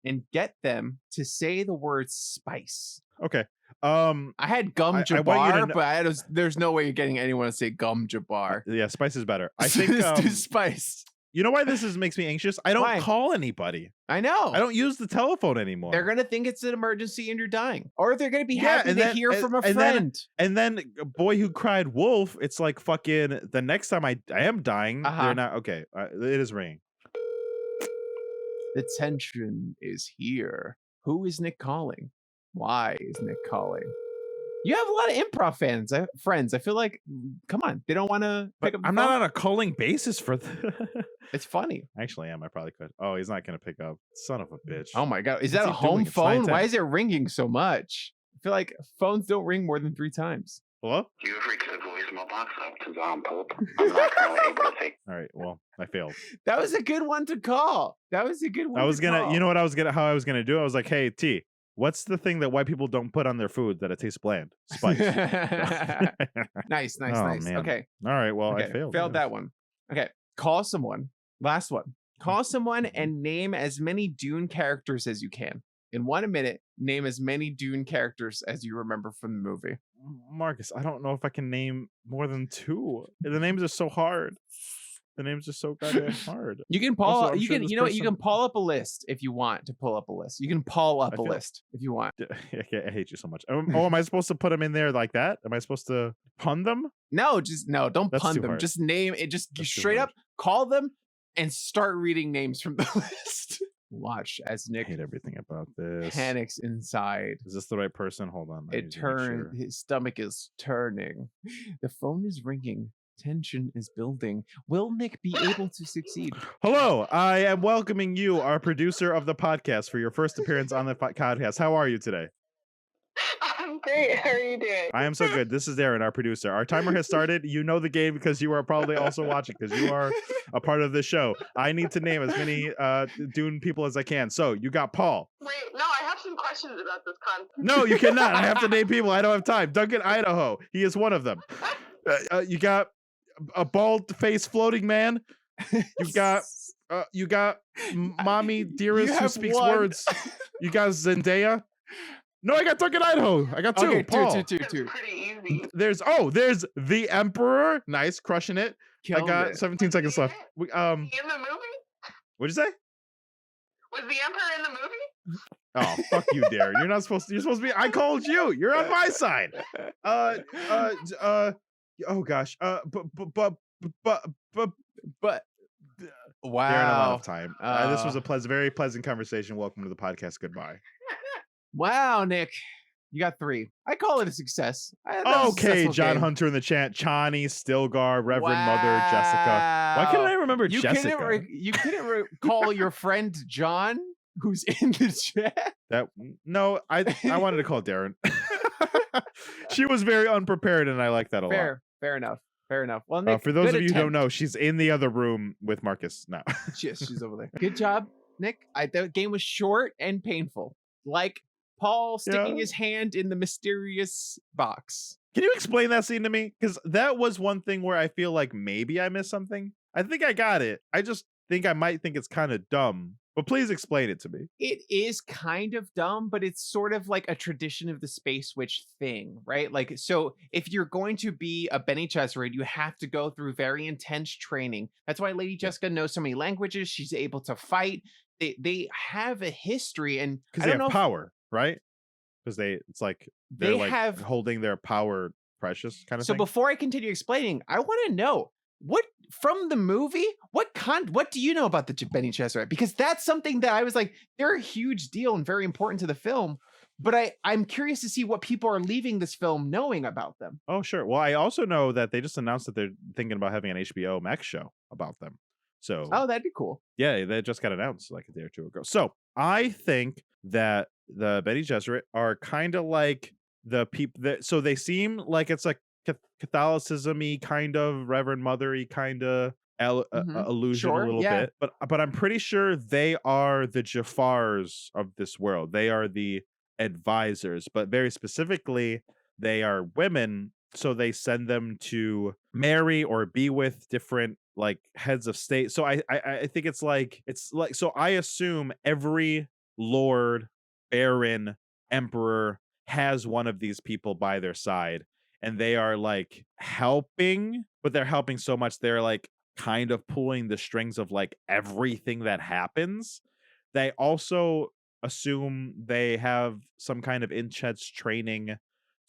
Speaker 2: and get them to say the word spice.
Speaker 3: Okay.
Speaker 2: I had gum
Speaker 3: I want you to
Speaker 2: Jabbar,
Speaker 3: know-
Speaker 2: but there's no way you're getting anyone to say gum Jabbar.
Speaker 3: Yeah, spice is better. I think.
Speaker 2: Let's do spice.
Speaker 3: You know why this makes me anxious? I don't
Speaker 2: Why?
Speaker 3: call anybody.
Speaker 2: I know.
Speaker 3: I don't use the telephone anymore.
Speaker 2: They're gonna think it's an emergency and you're dying, or they're gonna be
Speaker 3: Yeah,
Speaker 2: happy
Speaker 3: and
Speaker 2: to
Speaker 3: then-
Speaker 2: hear from a
Speaker 3: and then-
Speaker 2: friend.
Speaker 3: And then Boy Who Cried Wolf, it's like fucking the next time I am dying,
Speaker 2: Uh-huh.
Speaker 3: they're not okay. It is ringing.
Speaker 2: The tension is here. Who is Nick calling? Why is Nick calling? You have a lot of improv friends. I feel like, come on, they don't want to
Speaker 3: But
Speaker 2: pick up. The
Speaker 3: I'm
Speaker 2: phone.
Speaker 3: not on a calling basis for
Speaker 2: It's funny.
Speaker 3: Actually, I am. I probably could. Oh, he's not gonna pick up. Son of a bitch.
Speaker 2: Oh my god, is
Speaker 3: What's
Speaker 2: that a
Speaker 3: he doing?
Speaker 2: home
Speaker 3: It's
Speaker 2: phone?
Speaker 3: 9:10.
Speaker 2: Why is it ringing so much? I feel like phones don't ring more than 3 times.
Speaker 3: Hello?
Speaker 5: You have reached the voicemail box of Daron Pope. I'm not currently able to take.
Speaker 3: All right. Well, I failed.
Speaker 2: That was a good one to call. That was a good one.
Speaker 3: I was
Speaker 2: to
Speaker 3: gonna.
Speaker 2: call.
Speaker 3: You know what I was gonna? How I was gonna do? I was like, hey T, what's the thing that white people don't put on their food that it tastes bland? Spice.
Speaker 2: nice.
Speaker 3: Oh, man.
Speaker 2: Okay.
Speaker 3: All right. Well,
Speaker 2: Okay,
Speaker 3: I failed.
Speaker 2: that one. Okay, call someone. Last one. Call someone and name as many Dune characters as you can. In 1 minute, name as many Dune characters as you remember from the movie.
Speaker 3: Marcus, I don't know if I can name more than 2. The names are so hard. The names are so goddamn hard.
Speaker 2: You can
Speaker 3: Also,
Speaker 2: pull.
Speaker 3: I'm
Speaker 2: You
Speaker 3: sure
Speaker 2: can.
Speaker 3: this
Speaker 2: You know what? You
Speaker 3: person-
Speaker 2: can pull up a list if you want to pull up a list. You can pull up
Speaker 3: I
Speaker 2: a
Speaker 3: feel-
Speaker 2: list if you want.
Speaker 3: I hate you so much. Am I supposed to put them in there like that? Am I supposed to pun them?
Speaker 2: No, just no. Don't
Speaker 3: That's
Speaker 2: pun
Speaker 3: too
Speaker 2: them.
Speaker 3: hard.
Speaker 2: Just name it. Just
Speaker 3: That's too
Speaker 2: straight
Speaker 3: hard.
Speaker 2: up call them and start reading names from the list. Watch as
Speaker 3: I
Speaker 2: Nick
Speaker 3: hate everything about this.
Speaker 2: panics inside.
Speaker 3: Is this the right person? Hold on. I need
Speaker 2: It
Speaker 3: to make
Speaker 2: turns.
Speaker 3: sure.
Speaker 2: His stomach is turning. The phone is ringing. Tension is building. Will Nick be able to succeed?
Speaker 3: Hello, I am welcoming you, our producer of the podcast, for your first appearance on the podcast. How are you today?
Speaker 5: I'm I'm great. How are you doing?
Speaker 3: I am so good. This is Daron, our producer. Our timer has started. You know the game because you are probably also watching because you are a part of this show. I need to name as many Dune people as I can. So you got Paul.
Speaker 5: Wait, no, I have some questions about this concept.
Speaker 3: No, you cannot. I have to name people. I don't have time. Duncan, Idaho. He is one of them. You got a bald-faced floating man. You got mommy dearest who speaks words. You got Zendaya. No, I got Duncan, Idaho. I got two.
Speaker 2: Okay,
Speaker 3: Paul.
Speaker 2: two.
Speaker 5: That's pretty easy.
Speaker 3: There's the Emperor. Nice, crushing it. I got
Speaker 2: it.
Speaker 3: 17 seconds left.
Speaker 5: In the movie?
Speaker 3: What'd you say?
Speaker 5: Was the Emperor in the movie?
Speaker 3: Oh, fuck you, Darren. You're supposed to be. I called you. You're on my side. Oh gosh. But
Speaker 2: Wow.
Speaker 3: Darren, I'm out of time. This was a very pleasant conversation. Welcome to the podcast. Goodbye.
Speaker 2: Wow, Nick. You got 3. I call it a success. That was a
Speaker 3: Okay,
Speaker 2: successful
Speaker 3: John
Speaker 2: game.
Speaker 3: Hunter in the chat. Chani, Stilgar, Reverend Mother, Jessica. Why couldn't I remember
Speaker 2: You
Speaker 3: Jessica?
Speaker 2: you couldn't recall your friend John, who's in the chat.
Speaker 3: No, I wanted to call Darren. She was very unprepared, and I like that a lot.
Speaker 2: Fair enough. Well, Nick,
Speaker 3: For those
Speaker 2: good
Speaker 3: of you who don't
Speaker 2: attempt.
Speaker 3: know, she's in the other room with Marcus now.
Speaker 2: She's over there. Good job, Nick. The game was short and painful, like Paul sticking his hand in the mysterious box.
Speaker 3: Can you explain that scene to me? Because that was one thing where I feel like maybe I missed something. I think I got it. I just think I might think it's kind of dumb. But please explain it to me.
Speaker 2: It is kind of dumb, but it's sort of like a tradition of the Space Witch thing, right? Like, so if you're going to be a Bene Gesserit, you have to go through very intense training. That's why Lady Jessica knows so many languages. She's able to fight. They have a history, and
Speaker 3: Because they have power, right? Because it's like they're like
Speaker 2: have
Speaker 3: holding their power precious kind of
Speaker 2: so
Speaker 3: thing.
Speaker 2: before I continue explaining, I want to know what from the movie, what do you know about the Bene Gesserit? Because that's something that I was like, they're a huge deal and very important to the film. But I'm curious to see what people are leaving this film knowing about them.
Speaker 3: Oh, sure. Well, I also know that they just announced that they're thinking about having an HBO Max show about them. So
Speaker 2: that'd be cool.
Speaker 3: Yeah, that just got announced like a day or two ago. So I think that the Bene Gesserit are kind of like the people that, so they seem like it's like Catholicism-y kind of, Reverend Mother-y kind of illusion a little bit. But I'm pretty sure they are the Jafars of this world. They are the advisors, but very specifically, they are women. So they send them to marry or be with different like heads of state. So I think it's like so I assume every lord, baron, emperor has one of these people by their side, and they are like helping, but they're helping so much they're like kind of pulling the strings of like everything that happens. They also assume they have some kind of intense training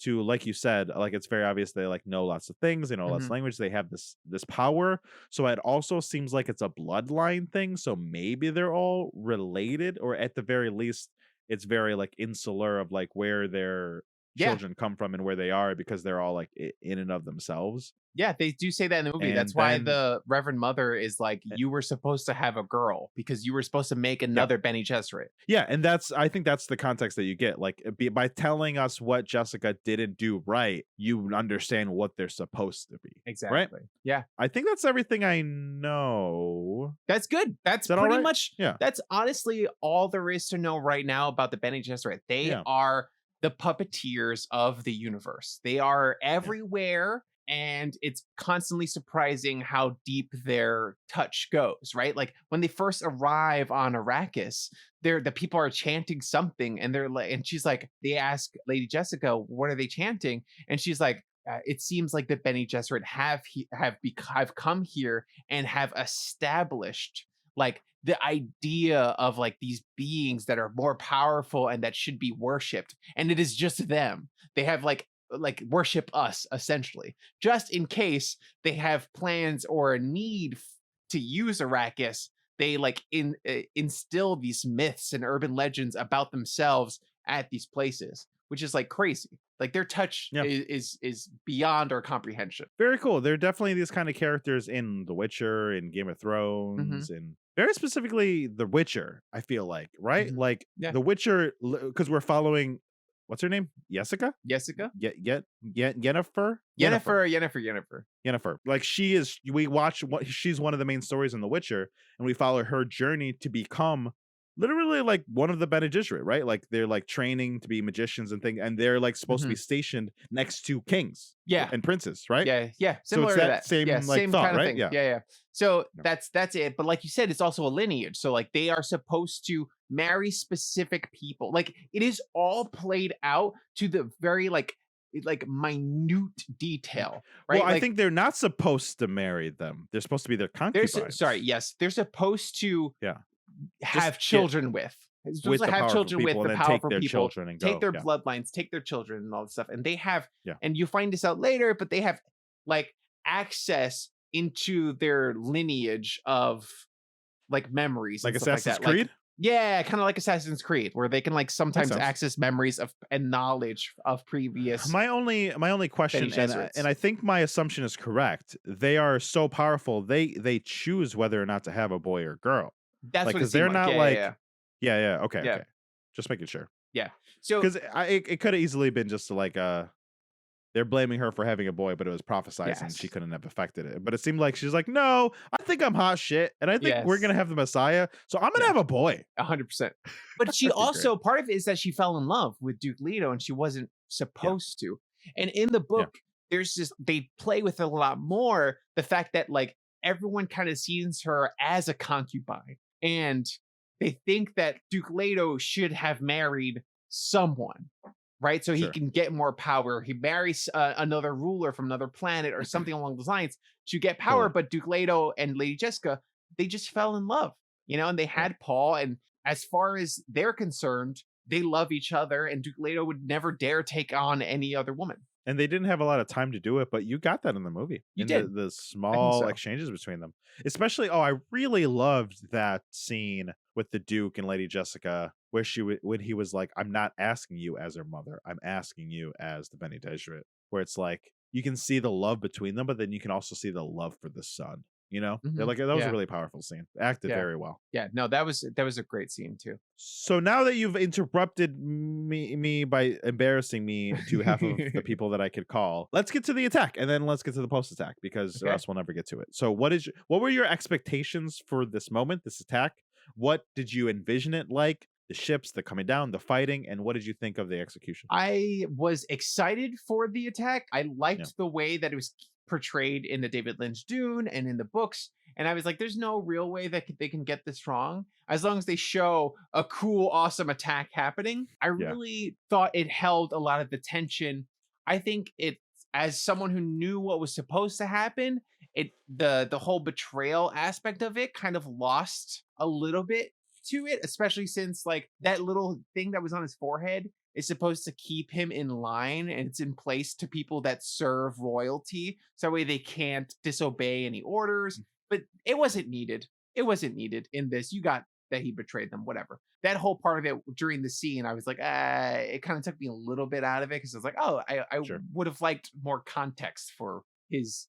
Speaker 3: to, like you said, like it's very obvious they like know lots of things, they know lots of language, they have this power. So it also seems like it's a bloodline thing. So maybe they're all related, or at the very least, it's very like insular of like where their children come from and where they are, because they're all like in and of themselves.
Speaker 2: Yeah, they do say that in the movie.
Speaker 3: And
Speaker 2: that's why the Reverend Mother is like, you were supposed to have a girl because you were supposed to make another Bene Gesserit.
Speaker 3: Yeah, and I think that's the context that you get. Like by telling us what Jessica didn't do right, you understand what they're supposed to be.
Speaker 2: Exactly.
Speaker 3: Right?
Speaker 2: Yeah.
Speaker 3: I think that's everything I know.
Speaker 2: That's good. That's
Speaker 3: that
Speaker 2: pretty
Speaker 3: right?
Speaker 2: much,
Speaker 3: Yeah.
Speaker 2: That's honestly all there is to know right now about the Bene Gesserit. They are the puppeteers of the universe. They are everywhere. And it's constantly surprising how deep their touch goes, right? Like when they first arrive on Arrakis, the people are chanting something, and they're like, and she's like, they ask Lady Jessica, what are they chanting? And she's like, it seems like the Bene Gesserit have come here and have established like the idea of like these beings that are more powerful and that should be worshipped, and it is just them. They have like worship us, essentially, just in case they have plans or a need to use Arrakis. They like instill these myths and urban legends about themselves at these places, which is like crazy. Like their touch is beyond our comprehension.
Speaker 3: Very cool. They're definitely these kind of characters in The Witcher and Game of Thrones, and very specifically The Witcher, I feel like, right? Like The Witcher, because we're following what's her name? Jessica?
Speaker 2: Jessica?
Speaker 3: Yennefer?
Speaker 2: Yennefer.
Speaker 3: Like we watch she's one of the main stories in The Witcher, and we follow her journey to become literally like one of the Bene Gesserit, right? Like they're like training to be magicians and things, and they're like supposed to be stationed next to kings and princes, right?
Speaker 2: Yeah.
Speaker 3: So
Speaker 2: Similar
Speaker 3: it's
Speaker 2: to
Speaker 3: that
Speaker 2: that.
Speaker 3: same
Speaker 2: Yeah,
Speaker 3: like
Speaker 2: same
Speaker 3: thought,
Speaker 2: kind of
Speaker 3: right?
Speaker 2: thing.
Speaker 3: Yeah.
Speaker 2: Yeah. So
Speaker 3: Yeah.
Speaker 2: that's it. But like you said, it's also a lineage. So like they are supposed to marry specific people. Like it is all played out to the very like minute detail, right?
Speaker 3: Well, I
Speaker 2: Like,
Speaker 3: think they're not supposed to marry them. They're supposed to be their concubines.
Speaker 2: they're supposed to have
Speaker 3: Just
Speaker 2: children with. They're supposed
Speaker 3: with
Speaker 2: to
Speaker 3: the
Speaker 2: have
Speaker 3: powerful
Speaker 2: children with
Speaker 3: people,
Speaker 2: the
Speaker 3: and then take
Speaker 2: powerful
Speaker 3: their
Speaker 2: people,
Speaker 3: children and
Speaker 2: take
Speaker 3: go.
Speaker 2: their bloodlines, take their children and all this stuff. And they have,
Speaker 3: Yeah.
Speaker 2: and you find this out later, but they have like access into their lineage of like memories,
Speaker 3: Like
Speaker 2: and stuff
Speaker 3: Assassin's
Speaker 2: like that.
Speaker 3: Creed?
Speaker 2: Like, yeah, kind of like Assassin's Creed, where they can like sometimes
Speaker 3: sense.
Speaker 2: access memories of and knowledge of previous.
Speaker 3: My only question,
Speaker 2: Bene
Speaker 3: and
Speaker 2: Gesserits.
Speaker 3: I think my assumption is correct. They are so powerful. They choose whether or not to have a boy or girl.
Speaker 2: That's
Speaker 3: Like,
Speaker 2: what it
Speaker 3: because
Speaker 2: seemed
Speaker 3: they're
Speaker 2: like.
Speaker 3: not
Speaker 2: Yeah,
Speaker 3: like,
Speaker 2: yeah.
Speaker 3: okay,
Speaker 2: Yeah.
Speaker 3: okay. Just making sure.
Speaker 2: So
Speaker 3: Because it could have easily been just like they're blaming her for having a boy, but it was prophesized and she
Speaker 2: Yes.
Speaker 3: couldn't have affected it. But it seemed like she's like, no, I think I'm hot shit, and I think we're
Speaker 2: Yes.
Speaker 3: gonna have the Messiah, so I'm gonna
Speaker 2: Yeah.
Speaker 3: have a boy.
Speaker 2: 100%. But she
Speaker 3: That'd be
Speaker 2: also, part of it is that she fell in love with Duke Leto and she wasn't supposed to. And in the book, there's just, they play with it a lot more. The fact that like everyone kind of sees her as a concubine and they think that Duke Leto should have married someone, right? So he
Speaker 3: Sure.
Speaker 2: can get more power. He marries another ruler from another planet or something along those lines to get power.
Speaker 3: Totally.
Speaker 2: But Duke Leto and Lady Jessica, they just fell in love, you know, and they had Paul. And as far as they're concerned, they love each other. And Duke Leto would never dare take on any other woman.
Speaker 3: And they didn't have a lot of time to do it, but you got that in the movie.
Speaker 2: You
Speaker 3: in
Speaker 2: did.
Speaker 3: the small
Speaker 2: so.
Speaker 3: exchanges between them. Especially, I really loved that scene with the Duke and Lady Jessica, where when he was like, "I'm not asking you as her mother. I'm asking you as the Bene Gesserit." Where it's like you can see the love between them, but then you can also see the love for the son. You know, they're like, that was a really powerful scene. Acted very well.
Speaker 2: Yeah, no, that was a great scene too.
Speaker 3: So now that you've interrupted me by embarrassing me to half of the people that I could call, let's get to the attack, and then let's get to the post attack, because or else we'll never get to it. So what were your expectations for this moment, this attack? What did you envision it like? The ships, the coming down, the fighting, and what did you think of the execution?
Speaker 2: I was excited for the attack. I liked the way that it was portrayed in the David Lynch Dune and in the books. And I was like, there's no real way that they can get this wrong. As long as they show a cool, awesome attack happening. I really thought it held a lot of the tension. I think it, as someone who knew what was supposed to happen, the whole betrayal aspect of it kind of lost a little bit to it, especially since like that little thing that was on his forehead is supposed to keep him in line, and it's in place to people that serve royalty, so that way they can't disobey any orders. But it wasn't needed. It wasn't needed in this. You got that he betrayed them, whatever. That whole part of it during the scene, I was like, it kind of took me a little bit out of it, because I was like, oh, I would have liked more context for his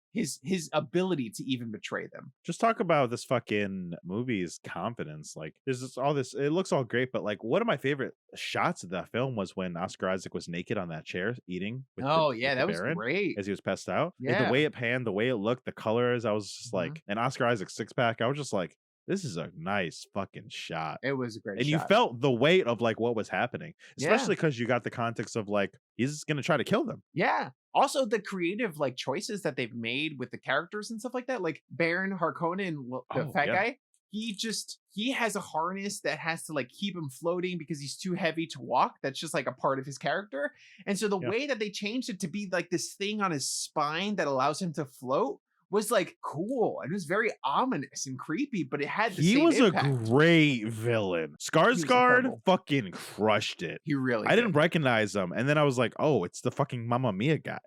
Speaker 2: ability to even betray them.
Speaker 3: Just talk about this fucking movie's confidence. Like, there's just all this, it looks all great, but like one of my favorite shots of that film was when Oscar Isaac was naked on that chair eating with
Speaker 2: that was
Speaker 3: Baron
Speaker 2: great.
Speaker 3: as he was passed out. Like,
Speaker 2: Yeah.
Speaker 3: the way it panned, the way it looked, the colors, I was just like, and Oscar Isaac's six-pack, I was just like, this is a nice fucking shot.
Speaker 2: It was a great
Speaker 3: and
Speaker 2: shot.
Speaker 3: you felt the weight of like what was happening,
Speaker 2: Yeah.
Speaker 3: especially because you got the context of like, he's gonna try to kill them.
Speaker 2: Yeah. Also, the creative like choices that they've made with the characters and stuff like that, like Baron Harkonnen, the fat guy, he has a harness that has to like keep him floating because he's too heavy to walk. That's just like a part of his character. And so the way that they changed it to be like this thing on his spine that allows him to float was like cool. It was very ominous and creepy, but it had the
Speaker 3: He
Speaker 2: same
Speaker 3: was
Speaker 2: impact.
Speaker 3: a great villain. Skarsgård
Speaker 2: incredible.
Speaker 3: fucking crushed it.
Speaker 2: He really
Speaker 3: I didn't recognize him, and then I was like, oh, it's the fucking Mamma Mia guy.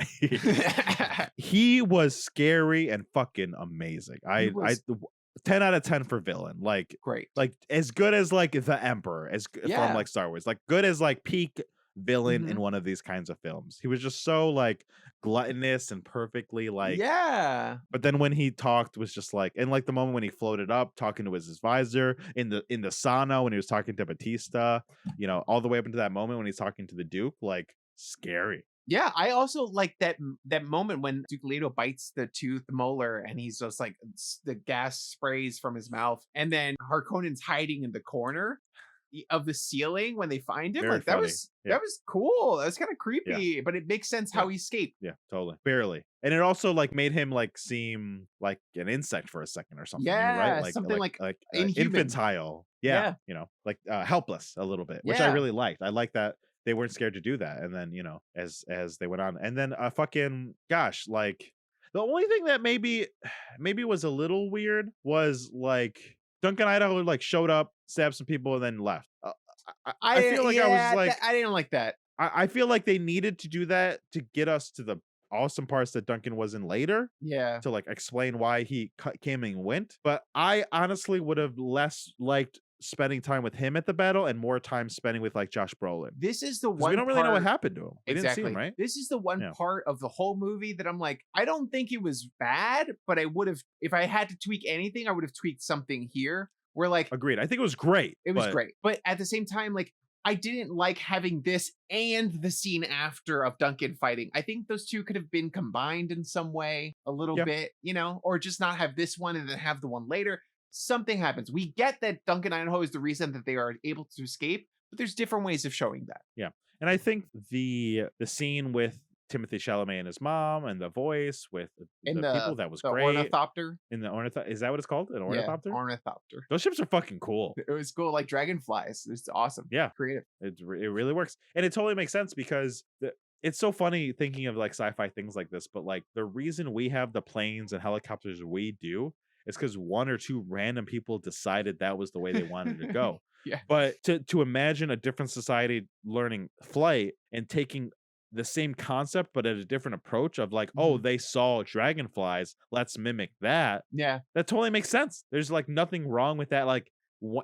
Speaker 3: He was scary and fucking amazing. I 10 out of 10 for villain. Like
Speaker 2: great.
Speaker 3: Like as good as like the Emperor, from like Star Wars. Like good as like peak villain in one of these kinds of films. He was just so like gluttonous and perfectly like
Speaker 2: Yeah.
Speaker 3: But then when he talked was just like, and like the moment when he floated up talking to his advisor in the sauna when he was talking to Batista, you know, all the way up into that moment when he's talking to the Duke, like scary.
Speaker 2: Yeah, I also like that moment when Duke Leto bites the tooth molar and he's just like the gas sprays from his mouth, and then Harkonnen's hiding in the corner of the ceiling when they find him.
Speaker 3: Very
Speaker 2: Like that
Speaker 3: funny.
Speaker 2: was
Speaker 3: Yeah.
Speaker 2: that was cool. That was kind of creepy, but it makes sense how he escaped.
Speaker 3: Yeah, totally. Barely. And it also like made him like seem like an insect for a second or something,
Speaker 2: Yeah,
Speaker 3: right? Like
Speaker 2: something like
Speaker 3: infantile.
Speaker 2: inhuman.
Speaker 3: Yeah,
Speaker 2: Yeah.
Speaker 3: you know, like helpless a little bit, which I
Speaker 2: Yeah.
Speaker 3: really liked. I like that they weren't scared to do that. And then, you know, as they went on, and then fucking gosh, like the only thing that maybe was a little weird was like Duncan Idaho like showed up, stabbed some people, and then left. I feel like I was like,
Speaker 2: I didn't like that.
Speaker 3: I feel like they needed to do that to get us to the awesome parts that Duncan was in later
Speaker 2: Yeah.
Speaker 3: to like explain why he came and went. But I honestly would have less liked spending time with him at the battle and more time spending with like Josh Brolin.
Speaker 2: This is the
Speaker 3: 'Cause
Speaker 2: one
Speaker 3: we don't really know what
Speaker 2: part-
Speaker 3: happened to him. We didn't see him, right?
Speaker 2: This is the one
Speaker 3: Yeah.
Speaker 2: part of the whole movie that I'm like, I don't think it was bad, but I would have, if I had to tweak anything, I would have tweaked something here. Where like
Speaker 3: Agreed. I think it was great.
Speaker 2: it was
Speaker 3: but
Speaker 2: great, but at the same time, like I didn't like having this and the scene after of Duncan fighting. I think those two could have been combined in some way a little
Speaker 3: Yeah.
Speaker 2: bit, you know, or just not have this one and then have the one later. Something happens. We get that Duncan Idaho is the reason that they are able to escape, but there's different ways of showing that.
Speaker 3: Yeah. And I think the scene with Timothee Chalamet and his mom and the voice with
Speaker 2: In
Speaker 3: the people, that was
Speaker 2: the
Speaker 3: great.
Speaker 2: ornithopter.
Speaker 3: In the is that what it's called? An ornithopter?
Speaker 2: Yeah, ornithopter.
Speaker 3: Those ships are fucking cool.
Speaker 2: It was cool, like dragonflies. It's awesome.
Speaker 3: Yeah.
Speaker 2: Creative.
Speaker 3: It really works. And it totally makes sense because it's so funny thinking of like sci-fi things like this, but like the reason we have the planes and helicopters we do is because one or two random people decided that was the way they wanted to go.
Speaker 2: Yeah.
Speaker 3: But to imagine a different society learning flight and taking the same concept but at a different approach of like, oh, they saw dragonflies, let's mimic that.
Speaker 2: Yeah.
Speaker 3: That totally makes sense. There's like nothing wrong with that, like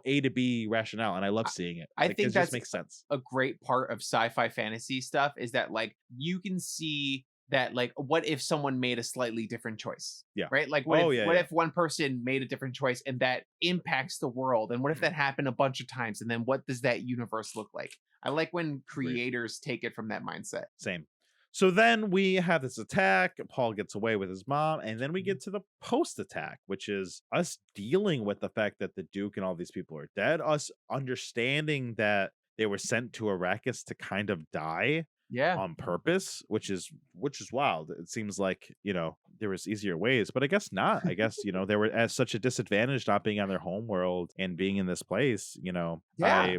Speaker 3: A to B rationale, and I love seeing it.
Speaker 2: I
Speaker 3: Like,
Speaker 2: think
Speaker 3: it
Speaker 2: that's
Speaker 3: just makes sense.
Speaker 2: a great part of sci-fi fantasy stuff is that like you can see that like what if someone made a slightly different choice,
Speaker 3: Yeah.
Speaker 2: right? Like what
Speaker 3: Oh,
Speaker 2: if
Speaker 3: yeah,
Speaker 2: what
Speaker 3: yeah.
Speaker 2: if one person made a different choice and that impacts the world, and what if that happened a bunch of times, and then what does that universe look like? I like when creators take it from that mindset.
Speaker 3: Same. So then we have this attack. Paul gets away with his mom, and then we get to the post attack, which is us dealing with the fact that the Duke and all these people are dead, us understanding that they were sent to Arrakis to kind of die
Speaker 2: Yeah.
Speaker 3: on purpose, which is wild. It seems like, you know, there was easier ways, but I guess not. I guess, you know, they were at such a disadvantage not being on their home world and being in this place, you know.
Speaker 2: Yeah.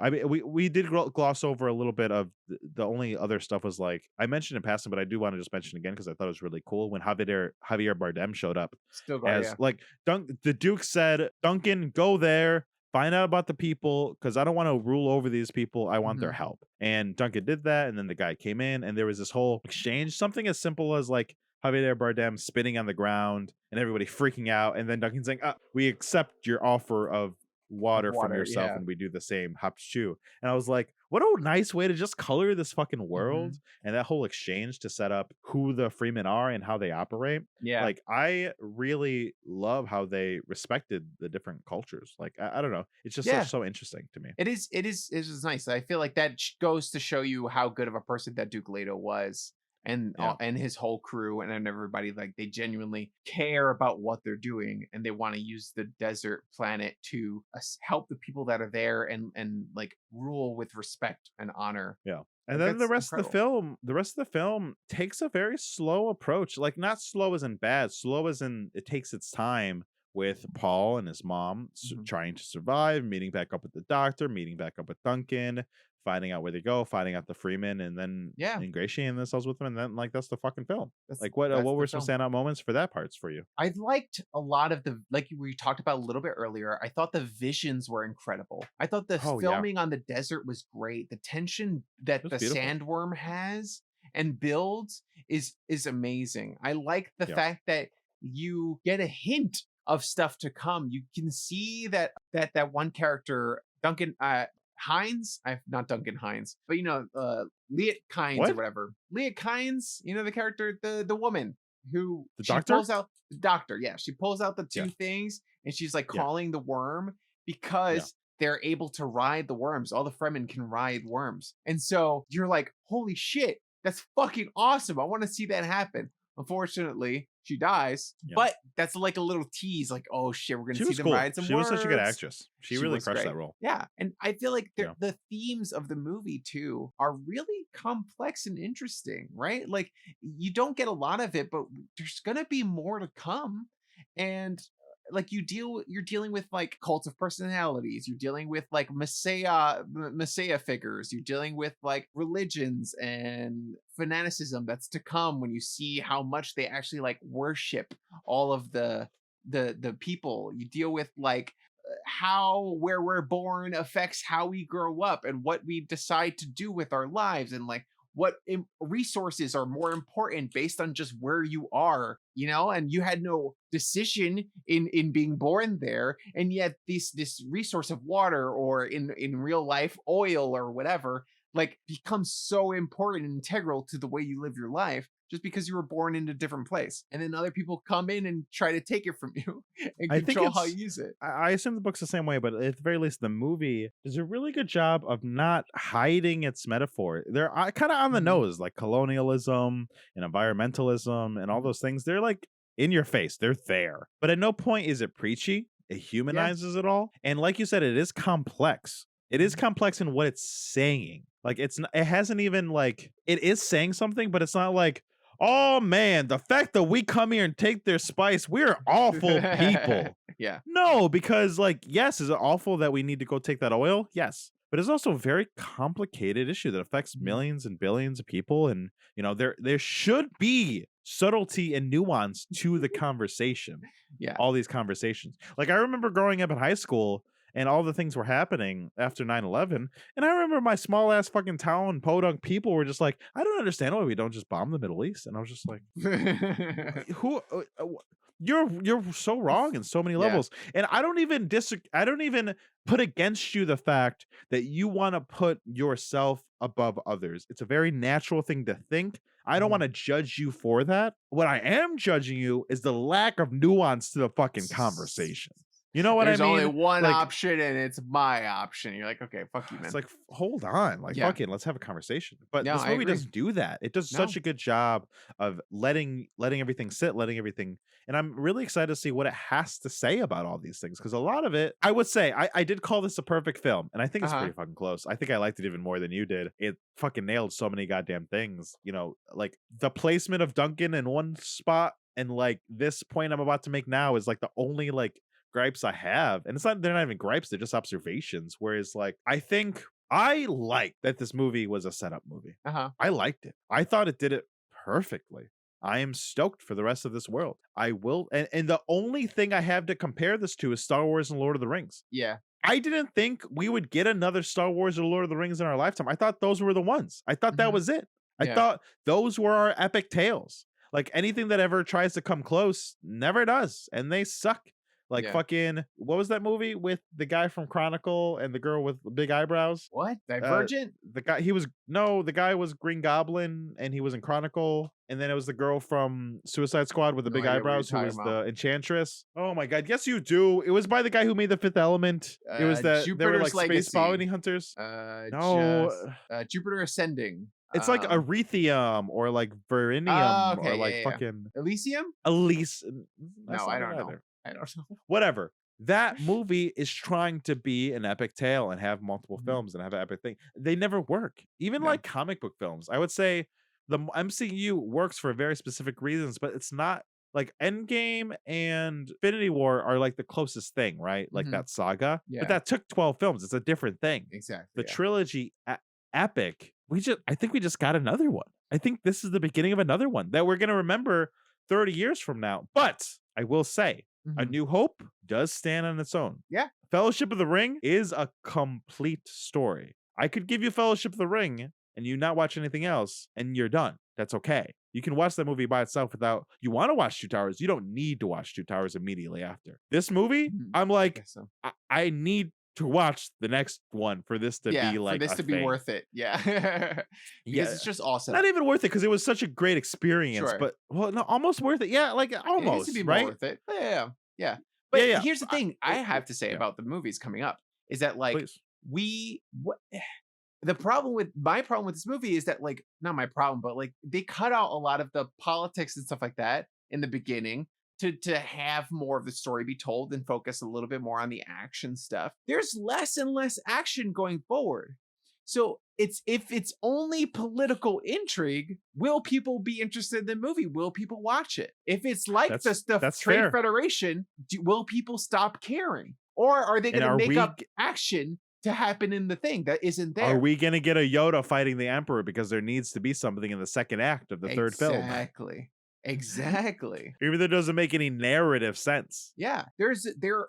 Speaker 3: I mean, we did gloss over a little bit of the only other stuff was like, I mentioned in passing, but I do want to just mention again because I thought it was really cool when Javier Bardem showed up
Speaker 2: Still going.
Speaker 3: as like the Duke said, Duncan, go there, find out about the people because I don't want to rule over these people. I want their help. And Duncan did that. And then the guy came in and there was this whole exchange, something as simple as like Javier Bardem spitting on the ground and everybody freaking out. And then Duncan saying, we accept your offer of water from yourself,
Speaker 2: yeah.
Speaker 3: and we do the same. Hapshu. And I was like, what a nice way to just color this fucking world. And that whole exchange to set up who the Freemen are and how they operate.
Speaker 2: Yeah.
Speaker 3: Like I really love how they respected the different cultures. Like I don't know, it's just so interesting to me.
Speaker 2: It is nice. I feel like that goes to show you how good of a person that Duke Leto was, and his whole crew and everybody. Like they genuinely care about what they're doing, and they want to use the desert planet to help the people that are there and like rule with respect and honor.
Speaker 3: Yeah. And
Speaker 2: Like,
Speaker 3: then the
Speaker 2: that's
Speaker 3: rest of the film takes a very slow approach. Like not slow as in bad, slow as in it takes its time with Paul and his mom trying to survive, meeting back up with the doctor, meeting back up with Duncan, finding out where they go, finding out the Freeman, and then ingratiating themselves with them, and then like that's the fucking film. Like what were some standout moments for that parts for you?
Speaker 2: I liked a lot of the, like we talked about a little bit earlier, I thought the visions were incredible. I thought the filming on the desert was great. The tension that the
Speaker 3: beautiful.
Speaker 2: sandworm has and builds is amazing. I like the fact that you get a hint of stuff to come. You can see that one character, Duncan, Hines, not Duncan Hines, but Leah Kynes or
Speaker 3: What?
Speaker 2: whatever. Leah Kynes, the character, the woman who
Speaker 3: The
Speaker 2: she
Speaker 3: doctor?
Speaker 2: pulls out the doctor. Yeah, she pulls out the
Speaker 3: Yeah.
Speaker 2: two things and she's like
Speaker 3: Yeah.
Speaker 2: calling the worm because they're able to ride the worms. All the Fremen can ride worms, and so you're like, holy shit, that's fucking awesome. I want to see that happen. Unfortunately, she dies,
Speaker 3: Yeah.
Speaker 2: but that's like a little tease, like, oh shit, we're gonna
Speaker 3: She
Speaker 2: see
Speaker 3: was
Speaker 2: them
Speaker 3: cool.
Speaker 2: ride some
Speaker 3: She was such a good
Speaker 2: worms.
Speaker 3: actress. She
Speaker 2: She
Speaker 3: really
Speaker 2: was
Speaker 3: crushed
Speaker 2: great.
Speaker 3: that role.
Speaker 2: Yeah, and I feel like
Speaker 3: Yeah.
Speaker 2: the themes of the movie too are really complex and interesting, right? Like you don't get a lot of it, but there's gonna be more to come, and like you're dealing with like cults of personalities, you're dealing with like messiah figures, you're dealing with like religions and fanaticism that's to come when you see how much they actually like worship all of the people. You deal with like how where we're born affects how we grow up and what we decide to do with our lives, and like what resources are more important based on just where you are, and you had no decision in being born there, and yet this resource of water, or in real life oil or whatever, like becomes so important and integral to the way you live your life just because you were born in a different place, and then other people come in and try to take it from you and
Speaker 3: I think
Speaker 2: control how
Speaker 3: it's-
Speaker 2: you use it.
Speaker 3: I assume the book's the same way, but at the very least, the movie does a really good job of not hiding its metaphor. They're kind of on the
Speaker 2: Mhm.
Speaker 3: nose, like colonialism and environmentalism and all those things. They're like in your face. They're there. But at no point is it preachy. It humanizes it all. And like you said, it is complex. It is complex in what it's saying. Like it hasn't even like, it is saying something, but it's not like, oh man, the fact that we come here and take their spice, we're awful people.
Speaker 2: Yeah.
Speaker 3: No, because like, yes, is it awful that we need to go take that oil? Yes. But it's also a very complicated issue that affects millions and billions of people. And there should be subtlety and nuance to the conversation.
Speaker 2: Yeah.
Speaker 3: All these conversations. Like I remember growing up in high school and all the things were happening after 9/11. And I remember my small ass fucking town podunk people were just like, I don't understand why we don't just bomb the Middle East. And I was just like, who you're so wrong in so many
Speaker 2: Yeah.
Speaker 3: levels. And I don't even put against you the fact that you want to put yourself above others. It's a very natural thing to think. I don't
Speaker 2: Mhm.
Speaker 3: want to judge you for that. What I am judging you is the lack of nuance to the fucking conversation. You know what
Speaker 2: There's
Speaker 3: I mean?
Speaker 2: only one
Speaker 3: Like,
Speaker 2: option, and it's my option. You're like, okay, fuck you, man.
Speaker 3: it's like, hold on, like,
Speaker 2: Yeah.
Speaker 3: fucking, let's have a conversation. But
Speaker 2: No,
Speaker 3: this
Speaker 2: I
Speaker 3: movie
Speaker 2: agree.
Speaker 3: doesn't do that. It does
Speaker 2: No.
Speaker 3: such a good job of letting everything sit, letting everything. And I'm really excited to see what it has to say about all these things, because a lot of it, I would say, I did call this a perfect film, and I think it's
Speaker 2: Uh-huh.
Speaker 3: pretty fucking close. I think I liked it even more than you did. It fucking nailed so many goddamn things. Like the placement of Duncan in one spot, and like this point I'm about to make now is like the only like gripes I have. And they're not even gripes, they're just observations. Whereas like I think I liked that this movie was a setup movie.
Speaker 2: Uh-huh.
Speaker 3: I liked it. I thought it did it perfectly. I am stoked for the rest of this world. I will, and the only thing I have to compare this to is Star Wars and Lord of the Rings.
Speaker 2: Yeah.
Speaker 3: I didn't think we would get another Star Wars or Lord of the Rings in our lifetime. I thought those were the ones. I thought that
Speaker 2: Mhm.
Speaker 3: was it. I
Speaker 2: Yeah.
Speaker 3: thought those were our epic tales. Like anything that ever tries to come close never does, and they suck. Like
Speaker 2: Yeah.
Speaker 3: fucking, what was that movie with the guy from Chronicle and the girl with big eyebrows?
Speaker 2: What? Divergent?
Speaker 3: The guy was Green Goblin and he was in Chronicle, and then it was the girl from Suicide Squad with the
Speaker 2: No
Speaker 3: big
Speaker 2: idea what you're
Speaker 3: eyebrows who
Speaker 2: talking
Speaker 3: was
Speaker 2: about.
Speaker 3: the Enchantress. Oh my god, yes you do. It was by the guy who made the Fifth Element. It was that they were
Speaker 2: Jupiter's
Speaker 3: like space
Speaker 2: Legacy.
Speaker 3: bounty hunters. No,
Speaker 2: Jupiter Ascending.
Speaker 3: it's like Erythium or like Verinium
Speaker 2: okay,
Speaker 3: or like
Speaker 2: yeah.
Speaker 3: fucking
Speaker 2: Elysium?
Speaker 3: Elise.
Speaker 2: No, I don't know. I don't know.
Speaker 3: Whatever. That movie is trying to be an epic tale and have multiple
Speaker 2: Mhm.
Speaker 3: films and have an epic thing. They never work. Even
Speaker 2: No.
Speaker 3: like comic book films. I would say the MCU works for very specific reasons, but it's not like Endgame and Infinity War are like the closest thing, right? Like
Speaker 2: Mhm.
Speaker 3: that saga.
Speaker 2: Yeah.
Speaker 3: But that took 12 films. It's a different thing.
Speaker 2: Exactly.
Speaker 3: The
Speaker 2: yeah.
Speaker 3: trilogy epic. I think we just got another one. I think this is the beginning of another one that we're going to remember 30 years from now. But I will say, A
Speaker 2: Mhm.
Speaker 3: New Hope does stand on its own.
Speaker 2: Yeah.
Speaker 3: Fellowship of the Ring is a complete story. I could give you Fellowship of the Ring and you not watch anything else and you're done. That's okay. You can watch that movie by itself without, you want to watch Two Towers. You don't need to watch Two Towers immediately after. This movie,
Speaker 2: Mhm.
Speaker 3: I'm
Speaker 2: I
Speaker 3: like,
Speaker 2: guess so.
Speaker 3: I need to watch the next one for this to be like
Speaker 2: for this
Speaker 3: a
Speaker 2: to be
Speaker 3: thing.
Speaker 2: worth it. Yeah. Because it's just awesome.
Speaker 3: Not even worth it because it was such a great experience,
Speaker 2: Sure.
Speaker 3: but well, no, almost worth it. Yeah, like
Speaker 2: It needs
Speaker 3: almost,
Speaker 2: to be
Speaker 3: right?
Speaker 2: more worth it. Yeah. But
Speaker 3: Yeah.
Speaker 2: here's the thing I have to say
Speaker 3: yeah.
Speaker 2: about the movies coming up is that like
Speaker 3: Please.
Speaker 2: my problem with this movie is that like not my problem, but like they cut out a lot of the politics and stuff like that in the beginning to have more of the story be told and focus a little bit more on the action stuff. There's less and less action going forward. So if it's only political intrigue, will people be interested in the movie? Will people watch it? If it's like the Trade
Speaker 3: fair.
Speaker 2: Federation, will people stop caring? Or are they going to make up action to happen in the thing that isn't there?
Speaker 3: Are we going to get a Yoda fighting the Emperor because there needs to be something in the second act of the third film?
Speaker 2: Exactly.
Speaker 3: Even though it doesn't make any narrative sense.
Speaker 2: Yeah, there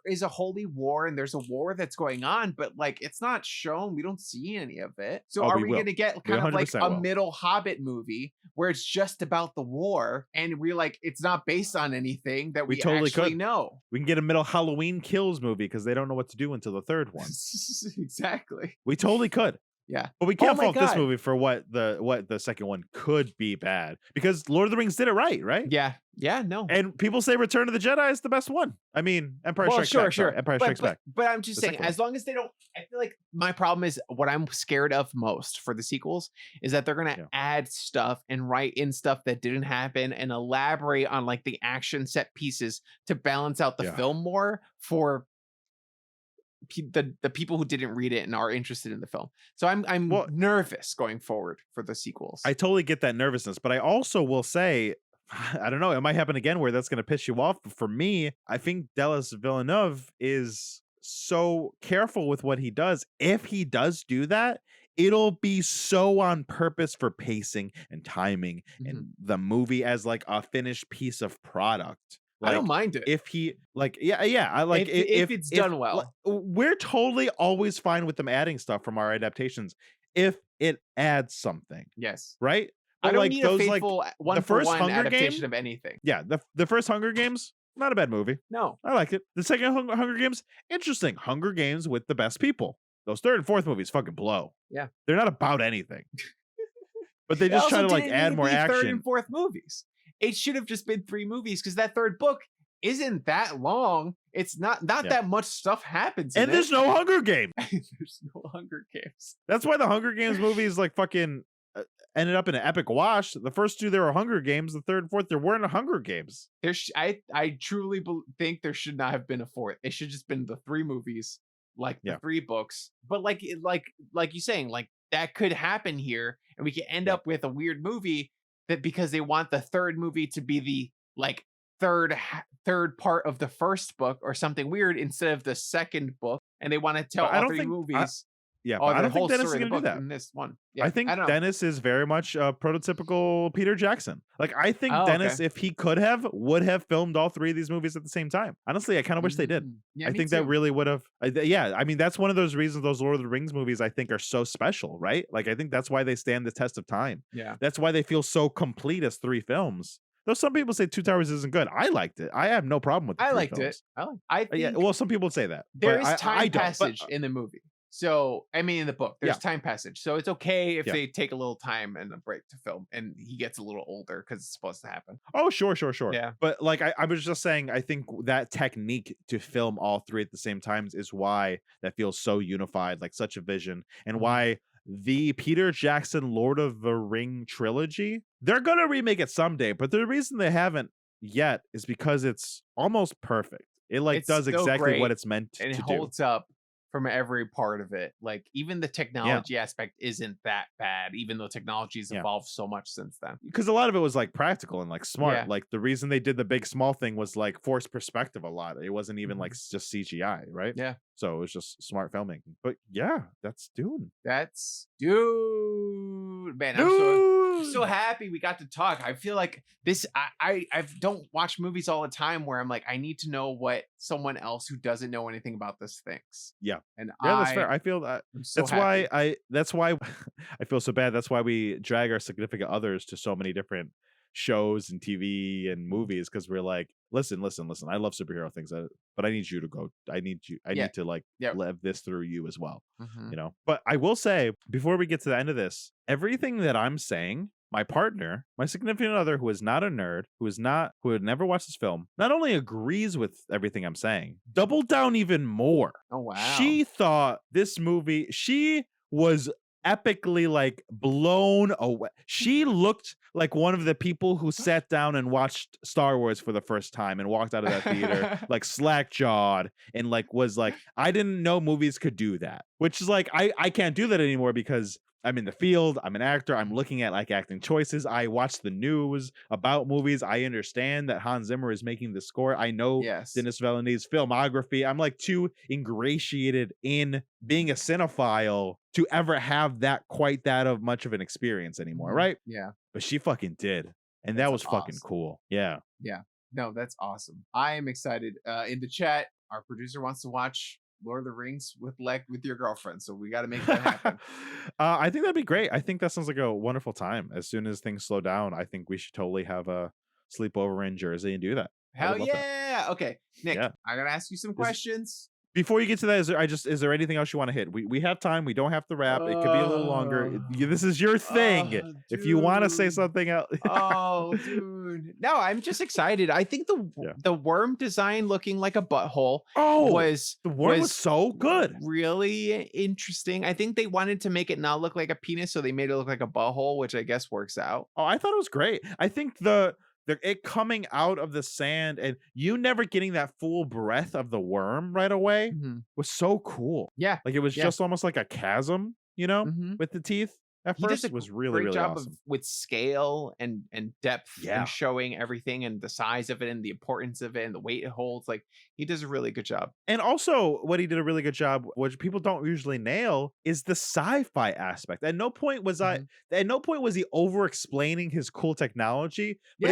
Speaker 2: is a holy war and there's a war that's going on, but like it's not shown. We don't see any of it. So are we going to get kind of like a middle Hobbit movie where it's just about the war and we're like it's not based on anything that we totally actually know?
Speaker 3: We can get a middle Halloween Kills movie because they don't know what to do until the third one.
Speaker 2: Exactly.
Speaker 3: We totally could.
Speaker 2: Yeah.
Speaker 3: But we can't fault this movie for what the second one could be bad because Lord of the Rings did it right?
Speaker 2: Yeah, no.
Speaker 3: And people say Return of the Jedi is the best one. I mean, Empire Strikes Back. Sorry, Empire Strikes Back.
Speaker 2: But I'm just saying, as long as they don't, I feel like my problem is what I'm scared of most for the sequels is that they're going to add stuff and write in stuff that didn't happen and elaborate on like the action set pieces to balance out the film more for the people who didn't read it and are interested in the film. So I'm nervous going forward for the sequels.
Speaker 3: I totally get that nervousness, but I also will say, I don't know, it might happen again where that's going to piss you off. But for me, I think Denis Villeneuve is so careful with what he does. If he does do that, it'll be so on purpose for pacing and timing and the movie as like a finished piece of product. Like,
Speaker 2: I don't mind it
Speaker 3: if he like I like
Speaker 2: if it's done well.
Speaker 3: We're totally always fine with them adding stuff from our adaptations if it adds something.
Speaker 2: Yes,
Speaker 3: right.
Speaker 2: But I don't need a faithful
Speaker 3: the first Hunger
Speaker 2: adaptation
Speaker 3: Games
Speaker 2: of anything.
Speaker 3: Yeah, the first Hunger Games, not a bad movie.
Speaker 2: No,
Speaker 3: I liked it. The second Hunger Games, interesting. Hunger Games with the best people. Those third and fourth movies fucking blow.
Speaker 2: Yeah,
Speaker 3: they're not about anything. But they just try to like add more action.
Speaker 2: Third and fourth movies. It should have just been 3 movies because that third book isn't that long. It's not that much stuff happens.
Speaker 3: And there's no Hunger Games.
Speaker 2: There's no Hunger Games.
Speaker 3: That's why the Hunger Games movies like fucking ended up in an epic wash. The first 2 there were Hunger Games. The third and fourth there weren't Hunger Games.
Speaker 2: I truly think there should not have been a fourth. It should just been the 3 movies, like the 3 books. But like you saying, like that could happen here, and we could end up with a weird movie that because they want the third movie to be the like third part of the first book or something weird instead of the second book, and they want to tell all 3 movies.
Speaker 3: But I don't think Dennis is going to do that
Speaker 2: in this one.
Speaker 3: I think Dennis is very much a prototypical Peter Jackson. Like I think Dennis, if he could have, would have filmed all 3 of these movies at the same time. Honestly, I kind of wish they did.
Speaker 2: Yeah,
Speaker 3: I think that really would have. I mean, that's one of those reasons those Lord of the Rings movies I think are so special, right? Like I think that's why they stand the test of time.
Speaker 2: Yeah,
Speaker 3: that's why they feel so complete as 3 films. Though some people say Two Towers isn't good. I liked it. I have no problem with it.
Speaker 2: I liked it. I think
Speaker 3: well, some people would say that.
Speaker 2: There is time passage in the movie. So, I mean, in the book, there's time passage. So it's okay if they take a little time and a break to film and he gets a little older because it's supposed to happen.
Speaker 3: Oh, sure.
Speaker 2: Yeah.
Speaker 3: But like, I was just saying, I think that technique to film all 3 at the same time is why that feels so unified, like such a vision, and why the Peter Jackson Lord of the Ring trilogy, they're going to remake it someday. But the reason they haven't yet is because it's almost perfect. It does exactly what it's meant to do.
Speaker 2: And it holds up from every part of it. Like even the technology aspect isn't that bad, even though technology's evolved so much since then.
Speaker 3: Because a lot of it was like practical and like smart. Like the reason they did the big small thing was like forced perspective a lot. It wasn't even like just CGI, right?
Speaker 2: Yeah.
Speaker 3: So it was just smart filmmaking. But yeah, that's Dune.
Speaker 2: That's Dune. Man, I'm so happy we got to talk. I feel like this, I don't watch movies all the time where I'm like, I need to know what someone else who doesn't know anything about this thinks.
Speaker 3: Yeah.
Speaker 2: And
Speaker 3: that's fair. I feel that. That's why I feel so bad. That's why we drag our significant others to so many different shows and TV and movies because we're like, listen. I love superhero things, but I need you to go. I need to like live this through you as well. You know. But I will say before we get to the end of this, everything that I'm saying, my partner, my significant other, who is not a nerd, who had never watched this film, not only agrees with everything I'm saying, doubled down even more.
Speaker 2: Oh wow.
Speaker 3: She thought this movie, she was epically like blown away. She looked like one of the people who sat down and watched Star Wars for the first time and walked out of that theater like slack-jawed and like was like, I didn't know movies could do that, which is like I can't do that anymore because I'm in the field, I'm an actor, I'm looking at like acting choices. I watch the news about movies. I understand that Hans Zimmer is making the score. I know Denis Villeneuve's filmography. I'm like too ingratiated in being a cinephile to ever have quite that of much of an experience anymore, right?
Speaker 2: Yeah.
Speaker 3: But she fucking did. And that was fucking cool. Yeah.
Speaker 2: Yeah. No, that's awesome. I am excited. In the chat, our producer wants to watch Lord of the Rings with your girlfriend, so we got to make that happen.
Speaker 3: I think that'd be great. I think that sounds like a wonderful time. As soon as things slow down, I think we should totally have a sleepover in Jersey and do that.
Speaker 2: Hell yeah! Okay, Nick, I gotta ask you some questions.
Speaker 3: Before you get to that, is there anything else you want to hit? We have time. We don't have to wrap. It could be a little longer. This is your thing. If you want to say something else.
Speaker 2: Oh, dude. No, I'm just excited. I think the worm design looking like a butthole was
Speaker 3: so good.
Speaker 2: Really interesting. I think they wanted to make it not look like a penis, so they made it look like a butthole, which I guess works out.
Speaker 3: Oh, I thought it was great. I think it coming out of the sand and you never getting that full breath of the worm right away was so cool.
Speaker 2: Yeah.
Speaker 3: Like it was just almost like a chasm, you know, with the teeth. At first, it was really
Speaker 2: job
Speaker 3: awesome.
Speaker 2: with scale and depth and showing everything and the size of it and the importance of it and the weight it holds. Like he does a really good job.
Speaker 3: And also what he did a really good job, which people don't usually nail, is the sci-fi aspect. At no point was he over explaining his cool technology, but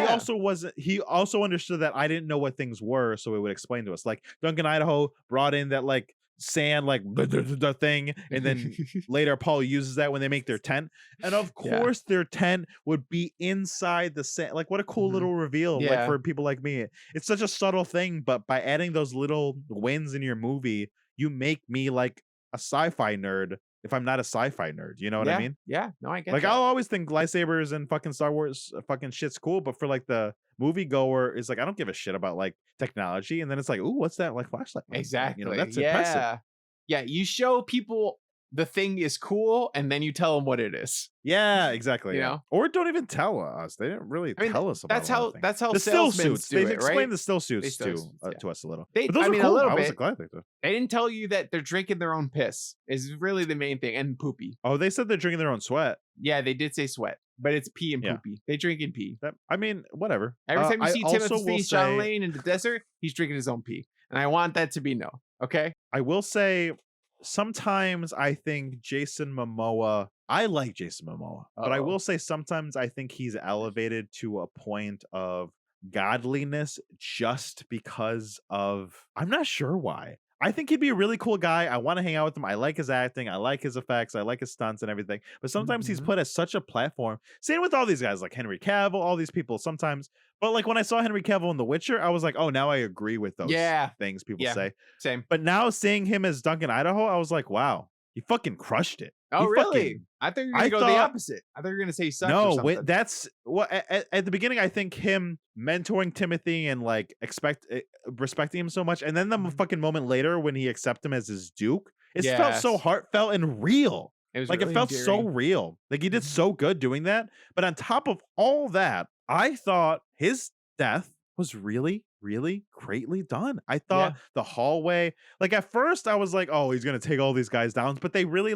Speaker 3: he also understood that I didn't know what things were, so it would explain to us. Like Duncan Idaho brought in that like sand like the thing, and then later Paul uses that when they make their tent, and of course their tent would be inside the sand. Like what a cool little reveal. Like for people like me, it's such a subtle thing, but by adding those little wins in your movie, you make me like a sci-fi nerd if I'm not a sci-fi nerd. You know what I mean?
Speaker 2: Yeah, no, I get
Speaker 3: like
Speaker 2: that.
Speaker 3: I'll always think lightsabers and fucking Star Wars fucking shit's cool, but for like the movie goer is like, I don't give a shit about like technology, and then it's like, ooh, what's that like flashlight?
Speaker 2: Exactly.
Speaker 3: You know, that's impressive.
Speaker 2: Yeah, you show people the thing is cool, and then you tell them what it is.
Speaker 3: Yeah, exactly.
Speaker 2: You know?
Speaker 3: Or don't even tell us. They didn't really tell us about
Speaker 2: that's how
Speaker 3: the still suits.
Speaker 2: Do
Speaker 3: They
Speaker 2: it,
Speaker 3: explained
Speaker 2: right?
Speaker 3: the still suits to us a little.
Speaker 2: But
Speaker 3: those were cool.
Speaker 2: A little
Speaker 3: I
Speaker 2: bit.
Speaker 3: was glad they did.
Speaker 2: They didn't tell you that they're drinking their own piss is really the main thing, and poopy.
Speaker 3: Oh, they said they're drinking their own sweat.
Speaker 2: Yeah, they did say sweat, but it's pee and poopy. They drink and pee.
Speaker 3: I mean, whatever.
Speaker 2: Every time you see Timothee Chalamet in the desert, he's drinking his own pee, and I want that to be known. Okay.
Speaker 3: I will say, sometimes I think Jason Momoa. I like Jason Momoa, but I will say sometimes I think he's elevated to a point of godliness just because of, I'm not sure why. I think he'd be a really cool guy. I want to hang out with him. I like his acting. I like his effects. I like his stunts and everything. But sometimes he's put as such a platform. Same with all these guys like Henry Cavill, all these people sometimes. But like when I saw Henry Cavill in The Witcher, I was like, oh, now I agree with those things people say.
Speaker 2: Same.
Speaker 3: But now seeing him as Duncan Idaho, I was like, wow, he fucking crushed it.
Speaker 2: Oh, really? I thought you were going to go the opposite. I thought you were going to say suck or something.
Speaker 3: That's what at the beginning. I think him mentoring Timothy and like respecting him so much, and then the fucking moment later when he accepted him as his Duke, it felt so heartfelt and real.
Speaker 2: It was
Speaker 3: like
Speaker 2: really
Speaker 3: it felt
Speaker 2: endearing.
Speaker 3: so real. Like he did so good doing that. But on top of all that, I thought his death was really, really greatly done. I thought the hallway, like at first I was like, oh, he's going to take all these guys down. But they really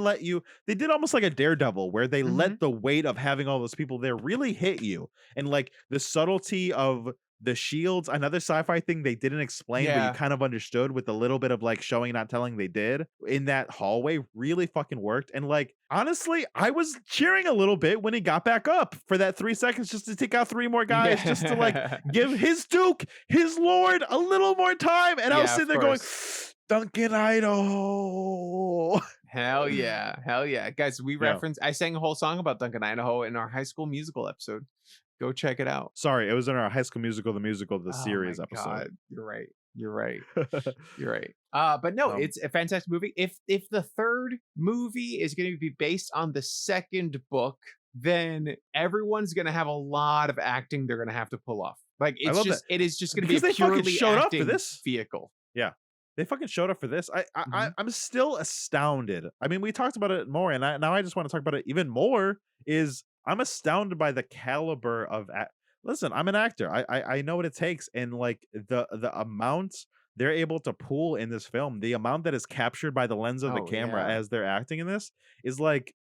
Speaker 3: they did almost like a Daredevil where they let the weight of having all those people there really hit you. And like the subtlety of the shields, another sci-fi thing they didn't explain, but you kind of understood with a little bit of like showing, not telling they did in that hallway really fucking worked. And like, honestly, I was cheering a little bit when he got back up for that 3 seconds just to take out 3 more guys, just to like give his Duke, his Lord a little more time. And I was sitting there going, Duncan Idaho.
Speaker 2: Hell yeah. Hell yeah. Guys, I sang a whole song about Duncan Idaho in our High School Musical episode. Go check it out.
Speaker 3: Sorry, it was in our High School Musical, the musical, the
Speaker 2: Oh
Speaker 3: series
Speaker 2: my
Speaker 3: episode.
Speaker 2: God. You're right. You're right. You're right. But no, it's a fantastic movie. If the third movie is going to be based on the second book, then everyone's going to have a lot of acting they're going to have to pull off. Like
Speaker 3: love
Speaker 2: it is just going to be a
Speaker 3: Because they fucking
Speaker 2: purely
Speaker 3: showed up for
Speaker 2: acting
Speaker 3: this.
Speaker 2: vehicle.
Speaker 3: Yeah. They fucking showed up for this. I'm still astounded. I mean, we talked about it more, and now I just want to talk about it even more. I'm astounded by the caliber of. Listen, I'm an actor. I know what it takes, and like the amount they're able to pull in this film, the amount that is captured by the lens of the camera as they're acting in this is like,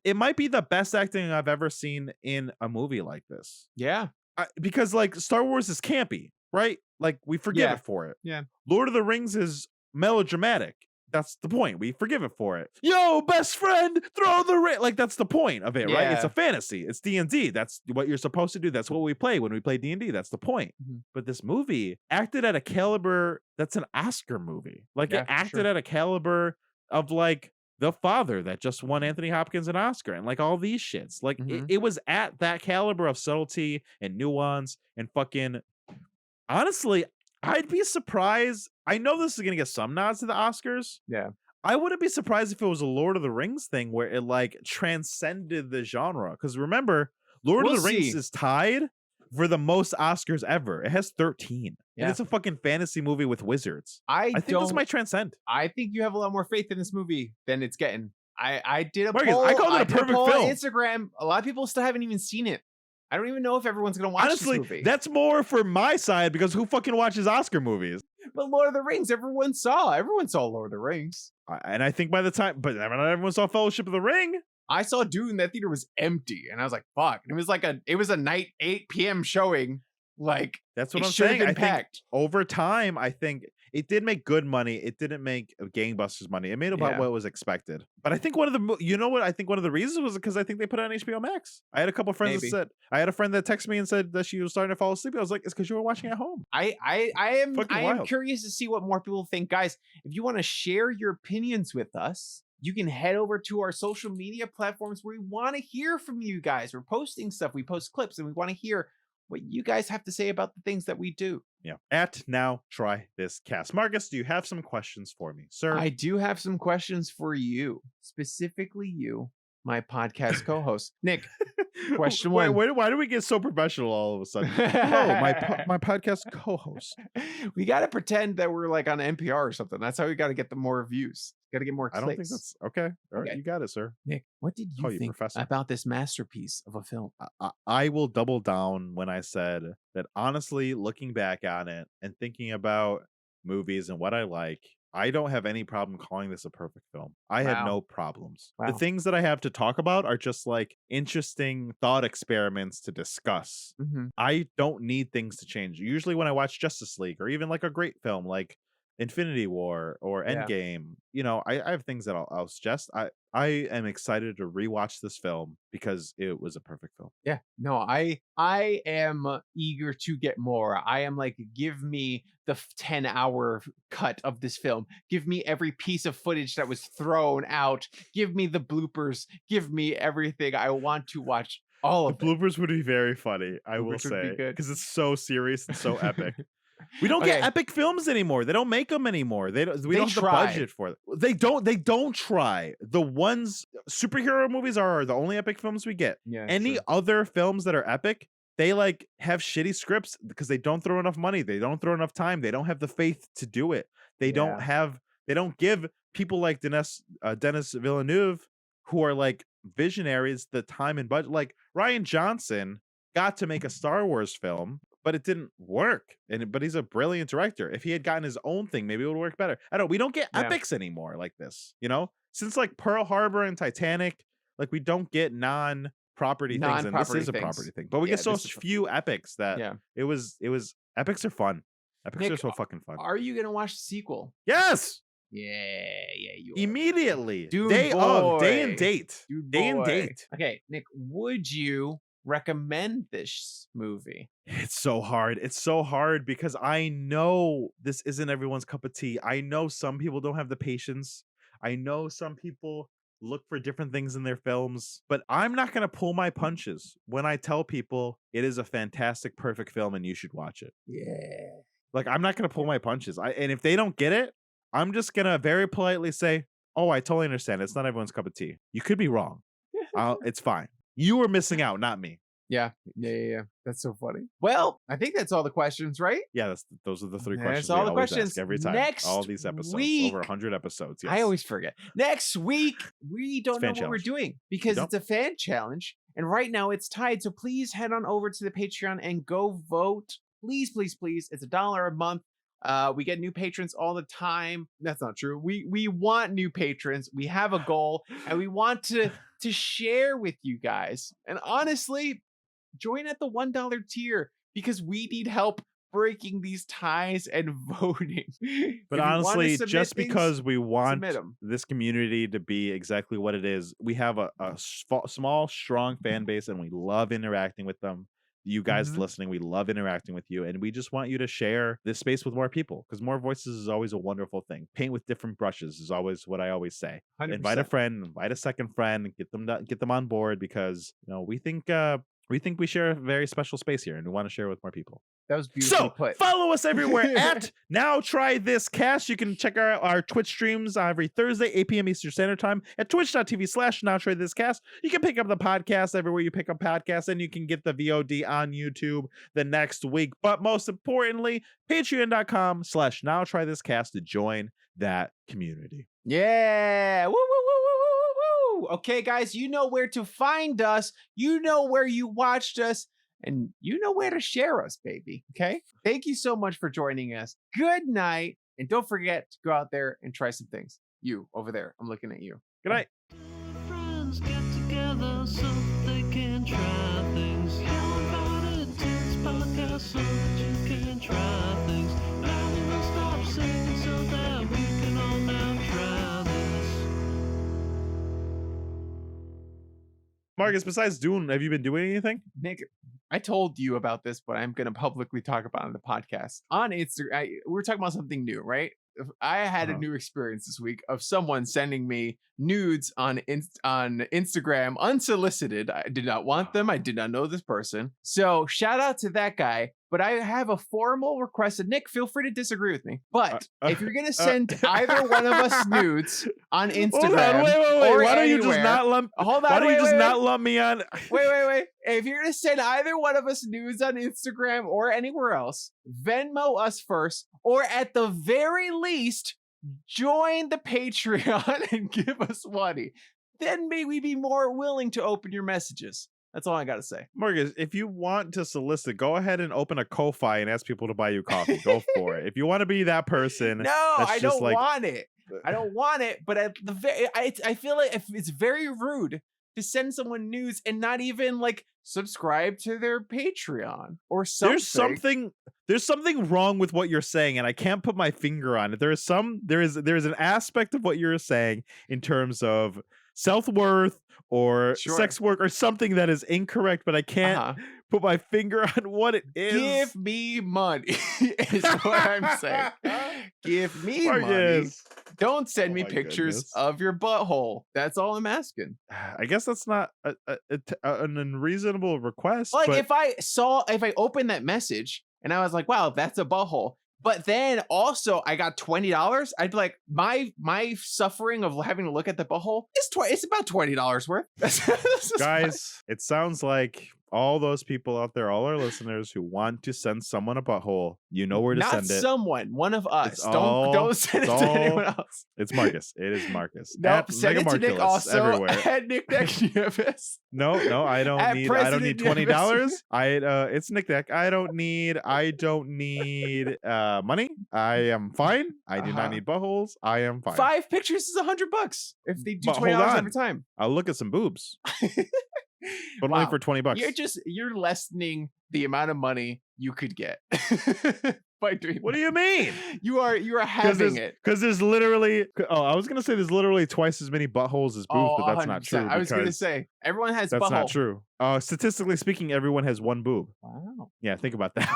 Speaker 3: it might be the best acting I've ever seen in a movie like this.
Speaker 2: Yeah.
Speaker 3: Because like Star Wars is campy, right? Like we forgive it for it.
Speaker 2: Yeah.
Speaker 3: Lord of the Rings is melodramatic. That's the point. We forgive it for it. Yo, best friend, throw the ring. Like that's the point of it, right? It's a fantasy. It's D&D. That's what you're supposed to do. That's what we play when we play D&D. That's the point. But this movie acted at a caliber that's an Oscar movie. Like it acted at a caliber of like The Father that just won Anthony Hopkins an Oscar and like all these shits. Like it was at that caliber of subtlety and nuance and fucking. Honestly, I'd be surprised. I know this is going to get some nods to the Oscars.
Speaker 2: Yeah.
Speaker 3: I wouldn't be surprised if it was a Lord of the Rings thing where it like transcended the genre. Because remember, Lord of the Rings is tied for the most Oscars ever. It has 13. And it's a fucking fantasy movie with wizards. I think this might transcend.
Speaker 2: I think you have a lot more faith in this movie than it's getting. I did a
Speaker 3: Marcus,
Speaker 2: poll.
Speaker 3: I called it a perfect
Speaker 2: poll
Speaker 3: film.
Speaker 2: on Instagram. A lot of people still haven't even seen it. I don't even know if everyone's going to watch
Speaker 3: Honestly,
Speaker 2: this movie.
Speaker 3: that's more for my side because who fucking watches Oscar movies?
Speaker 2: But Lord of the Rings, everyone saw. Everyone saw Lord of the Rings.
Speaker 3: And I think by the time, but not everyone saw Fellowship of the Ring.
Speaker 2: I saw Dune. That theater was empty, and I was like, "Fuck!" And it was a night 8 p.m. showing. Like
Speaker 3: that's what I'm
Speaker 2: saying.
Speaker 3: I think over time, I think it did make good money. It didn't make gangbusters money. It made about what was expected. But I think one of the reasons was because I think they put it on HBO Max. I had a couple of friends that said, I had a friend that texted me and said that she was starting to fall asleep. I was like, it's because you were watching at home.
Speaker 2: I am curious to see what more people think. Guys, if you want to share your opinions with us, you can head over to our social media platforms where we want to hear from you guys. We're posting stuff. We post clips and we want to hear what you guys have to say about the things that we do.
Speaker 3: Yeah. At Now Try This Cast. Marcus, do you have some questions for me, sir?
Speaker 2: I do have some questions for you, specifically you, my podcast co-host. Nick, question one.
Speaker 3: Why do we get so professional all of a sudden? Hello, my podcast co-host.
Speaker 2: We got to pretend that we're like on NPR or something. That's how we got to get the more views. Got to get more clicks.
Speaker 3: I don't think that's okay. All right, you got it, sir.
Speaker 2: Nick, what did you think about this masterpiece of a film?
Speaker 3: I will double down when I said that honestly, looking back on it and thinking about movies and what I like, I don't have any problem calling this a perfect film. I had no problems. The things that I have to talk about are just like interesting thought experiments to discuss. I don't need things to change. Usually when I watch Justice League or even like a great film like Infinity War or Endgame, you know, I have things that I'll suggest. I am excited to rewatch this film because it was a perfect film.
Speaker 2: Yeah, no, I am eager to get more. I am like, give me the 10-hour cut of this film. Give me every piece of footage that was thrown out. Give me the bloopers. Give me everything. I want to watch all of
Speaker 3: the bloopers would be very funny, I will say, because it's so serious and so epic. We don't get epic films anymore. They don't make them anymore. We don't have the budget for it. They don't try. The ones superhero movies are the only epic films we get.
Speaker 2: Yeah,
Speaker 3: any other films that are epic, they like have shitty scripts because they don't throw enough money. They don't throw enough time. They don't have the faith to do it. They don't give people like Denis Villeneuve, who are like visionaries, the time and budget. Like Rian Johnson got to make a Star Wars film, but it didn't work. But he's a brilliant director. If he had gotten his own thing, maybe it would work better. I don't. We don't get epics anymore like this. You know, since like Pearl Harbor and Titanic, like we don't get non-property things, and this is a property thing. But we get so few epics that it was. Epics are fun. Epics are so fucking fun.
Speaker 2: Are you gonna watch the sequel?
Speaker 3: Yes.
Speaker 2: Yeah, you
Speaker 3: immediately.
Speaker 2: Dune
Speaker 3: day and date. Day and date.
Speaker 2: Okay, Nick, would you recommend this movie?
Speaker 3: It's so hard. It's so hard because I know this isn't everyone's cup of tea. I know some people don't have the patience. I know some people look for different things in their films, but I'm not going to pull my punches when I tell people it is a fantastic, perfect film and you should watch it.
Speaker 2: Yeah.
Speaker 3: Like, I'm not going to pull my punches. And if they don't get it, I'm just going to very politely say, oh, I totally understand. It's not everyone's cup of tea. You could be wrong. It's fine. You were missing out, not me.
Speaker 2: Yeah. That's so funny. Well, I think that's all the questions, right?
Speaker 3: Yeah, those are the three
Speaker 2: That's
Speaker 3: questions.
Speaker 2: all
Speaker 3: we
Speaker 2: the
Speaker 3: always
Speaker 2: questions.
Speaker 3: ask every time.
Speaker 2: Next
Speaker 3: all these episodes,
Speaker 2: week-
Speaker 3: over 100 episodes. Yes.
Speaker 2: I always forget. Next week, we don't know
Speaker 3: fan
Speaker 2: what we're
Speaker 3: challenge.
Speaker 2: doing because
Speaker 3: don't.
Speaker 2: it's a fan challenge. And right now it's tied. So please head on over to the Patreon and go vote. Please, please, please. It's $1 a month. We get new patrons all the time. That's not true. We want new patrons. We have a goal and we want to share with you guys. And honestly, join at the $1 tier because we need help breaking these ties and voting.
Speaker 3: But
Speaker 2: If you wanna
Speaker 3: honestly,
Speaker 2: submit
Speaker 3: just
Speaker 2: things,
Speaker 3: because we want
Speaker 2: submit 'em.
Speaker 3: this community to be exactly what it is, we have a small, strong fan base, and we love interacting with them. You guys
Speaker 2: Mhm.
Speaker 3: listening, we love interacting with you, and we just want you to share this space with more people because more voices is always a wonderful thing. Paint with different brushes is always what I always say.
Speaker 2: 100%.
Speaker 3: Invite a friend, invite a second friend, get them on board because we think we share a very special space here, and we want to share it with more people.
Speaker 2: That was beautifully
Speaker 3: So
Speaker 2: put.
Speaker 3: follow us everywhere at Now Try This Cast. You can check out our Twitch streams every Thursday, 8 p.m. Eastern Standard Time at twitch.tv/Now Try This Cast. You can pick up the podcast everywhere you pick up podcasts, and you can get the VOD on YouTube the next week. But most importantly, patreon.com/Now Try This Cast to join that community.
Speaker 2: Yeah. Woo, woo, woo, woo, woo, woo. Okay, guys, you know where to find us. You know where you watched us. And you know where to share us, baby. Okay? Thank you so much for joining us. Good night. And don't forget to go out there and try some things. You over there. I'm looking at you.
Speaker 3: Good night.
Speaker 1: Friends get together so they can try things. You're invited to this podcast so that you can try things. Now we will stop singing so that we can all now try this.
Speaker 3: Marcus, besides Dune, have you been doing anything?
Speaker 2: Nick, I told you about this, but I'm going to publicly talk about it on the podcast. On Instagram, we're talking about something new, right? I had a new experience this week of someone sending me nudes on Instagram unsolicited. I did not want them. I did not know this person. So shout out to that guy. But I have a formal request. And Nick, feel free to disagree with me. But if you're going to send either one of us nudes on Instagram,
Speaker 3: Hold on, wait.
Speaker 2: or
Speaker 3: Why don't you
Speaker 2: anywhere,
Speaker 3: just not lump?
Speaker 2: hold on,
Speaker 3: Why don't you
Speaker 2: wait,
Speaker 3: just
Speaker 2: wait,
Speaker 3: not lump me on?
Speaker 2: Wait. If you're going to send either one of us nudes on Instagram or anywhere else, Venmo us first, or at the very least, join the Patreon and give us money. Then maybe we'd be more willing to open your messages. That's all I got to say.
Speaker 3: Marcus, if you want to solicit, go ahead and open a Ko-Fi and ask people to buy you coffee. Go for it. If you want to be that person,
Speaker 2: No,
Speaker 3: that's
Speaker 2: I
Speaker 3: just
Speaker 2: don't
Speaker 3: like-
Speaker 2: want it. I don't want it, but at the I feel like it's very rude to send someone news and not even like subscribe to their Patreon or something.
Speaker 3: There's something wrong with what you're saying, and I can't put my finger on it. There is an aspect of what you're saying in terms of self-worth or
Speaker 2: Sure.
Speaker 3: sex work or something that is incorrect, but I can't put my finger on what it is.
Speaker 2: Give me money is what I'm saying. Give me money.
Speaker 3: Marcus.
Speaker 2: Don't send me
Speaker 3: Oh my
Speaker 2: pictures
Speaker 3: goodness.
Speaker 2: of your butthole. That's all I'm asking.
Speaker 3: I guess that's not an unreasonable request.
Speaker 2: Like
Speaker 3: but
Speaker 2: if I opened that message and I was like, wow, that's a butthole. But then also I got $20, I'd be like, my suffering of having to look at the butthole is it's about $20 worth. This is
Speaker 3: guys, it sounds like all those people out there, all our listeners who want to send someone a butthole, you know where to
Speaker 2: not
Speaker 3: send it.
Speaker 2: someone, one of us.
Speaker 3: It's
Speaker 2: Don't
Speaker 3: all-
Speaker 2: send it
Speaker 3: it's
Speaker 2: to
Speaker 3: all-
Speaker 2: anyone else.
Speaker 3: It's Marcus. It is Marcus.
Speaker 2: No,
Speaker 3: At
Speaker 2: send it to Nick
Speaker 3: Megamarculus
Speaker 2: also
Speaker 3: everywhere.
Speaker 2: at Nick Nieves.
Speaker 3: No, I don't
Speaker 2: At
Speaker 3: need
Speaker 2: President
Speaker 3: $20.
Speaker 2: Nieves.
Speaker 3: It's Nick Deck. I don't need money. I am fine. I do
Speaker 2: Uh-huh.
Speaker 3: not need buttholes. I am fine.
Speaker 2: 5 pictures is $100 if they do
Speaker 3: But hold
Speaker 2: $20
Speaker 3: on.
Speaker 2: every time.
Speaker 3: I'll look at some boobs. But only
Speaker 2: Wow.
Speaker 3: for $20.
Speaker 2: You're lessening the amount of money you could get by doing
Speaker 3: What do
Speaker 2: that.
Speaker 3: you mean?
Speaker 2: You are having it.
Speaker 3: Because there's literally I was gonna say there's literally twice as many buttholes as boobs, but that's not
Speaker 2: 100%.
Speaker 3: true.
Speaker 2: I was gonna
Speaker 3: because
Speaker 2: say everyone has
Speaker 3: that's
Speaker 2: butthole.
Speaker 3: not true. Statistically speaking, everyone has one boob.
Speaker 2: Wow.
Speaker 3: Yeah, think about that.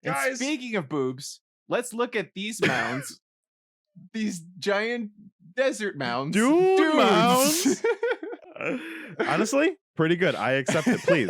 Speaker 2: And
Speaker 3: Guys.
Speaker 2: speaking of boobs, let's look at these mounds. these giant desert mounds.
Speaker 3: Dune
Speaker 2: Dunes.
Speaker 3: mounds? Honestly, pretty good. I accept it. Please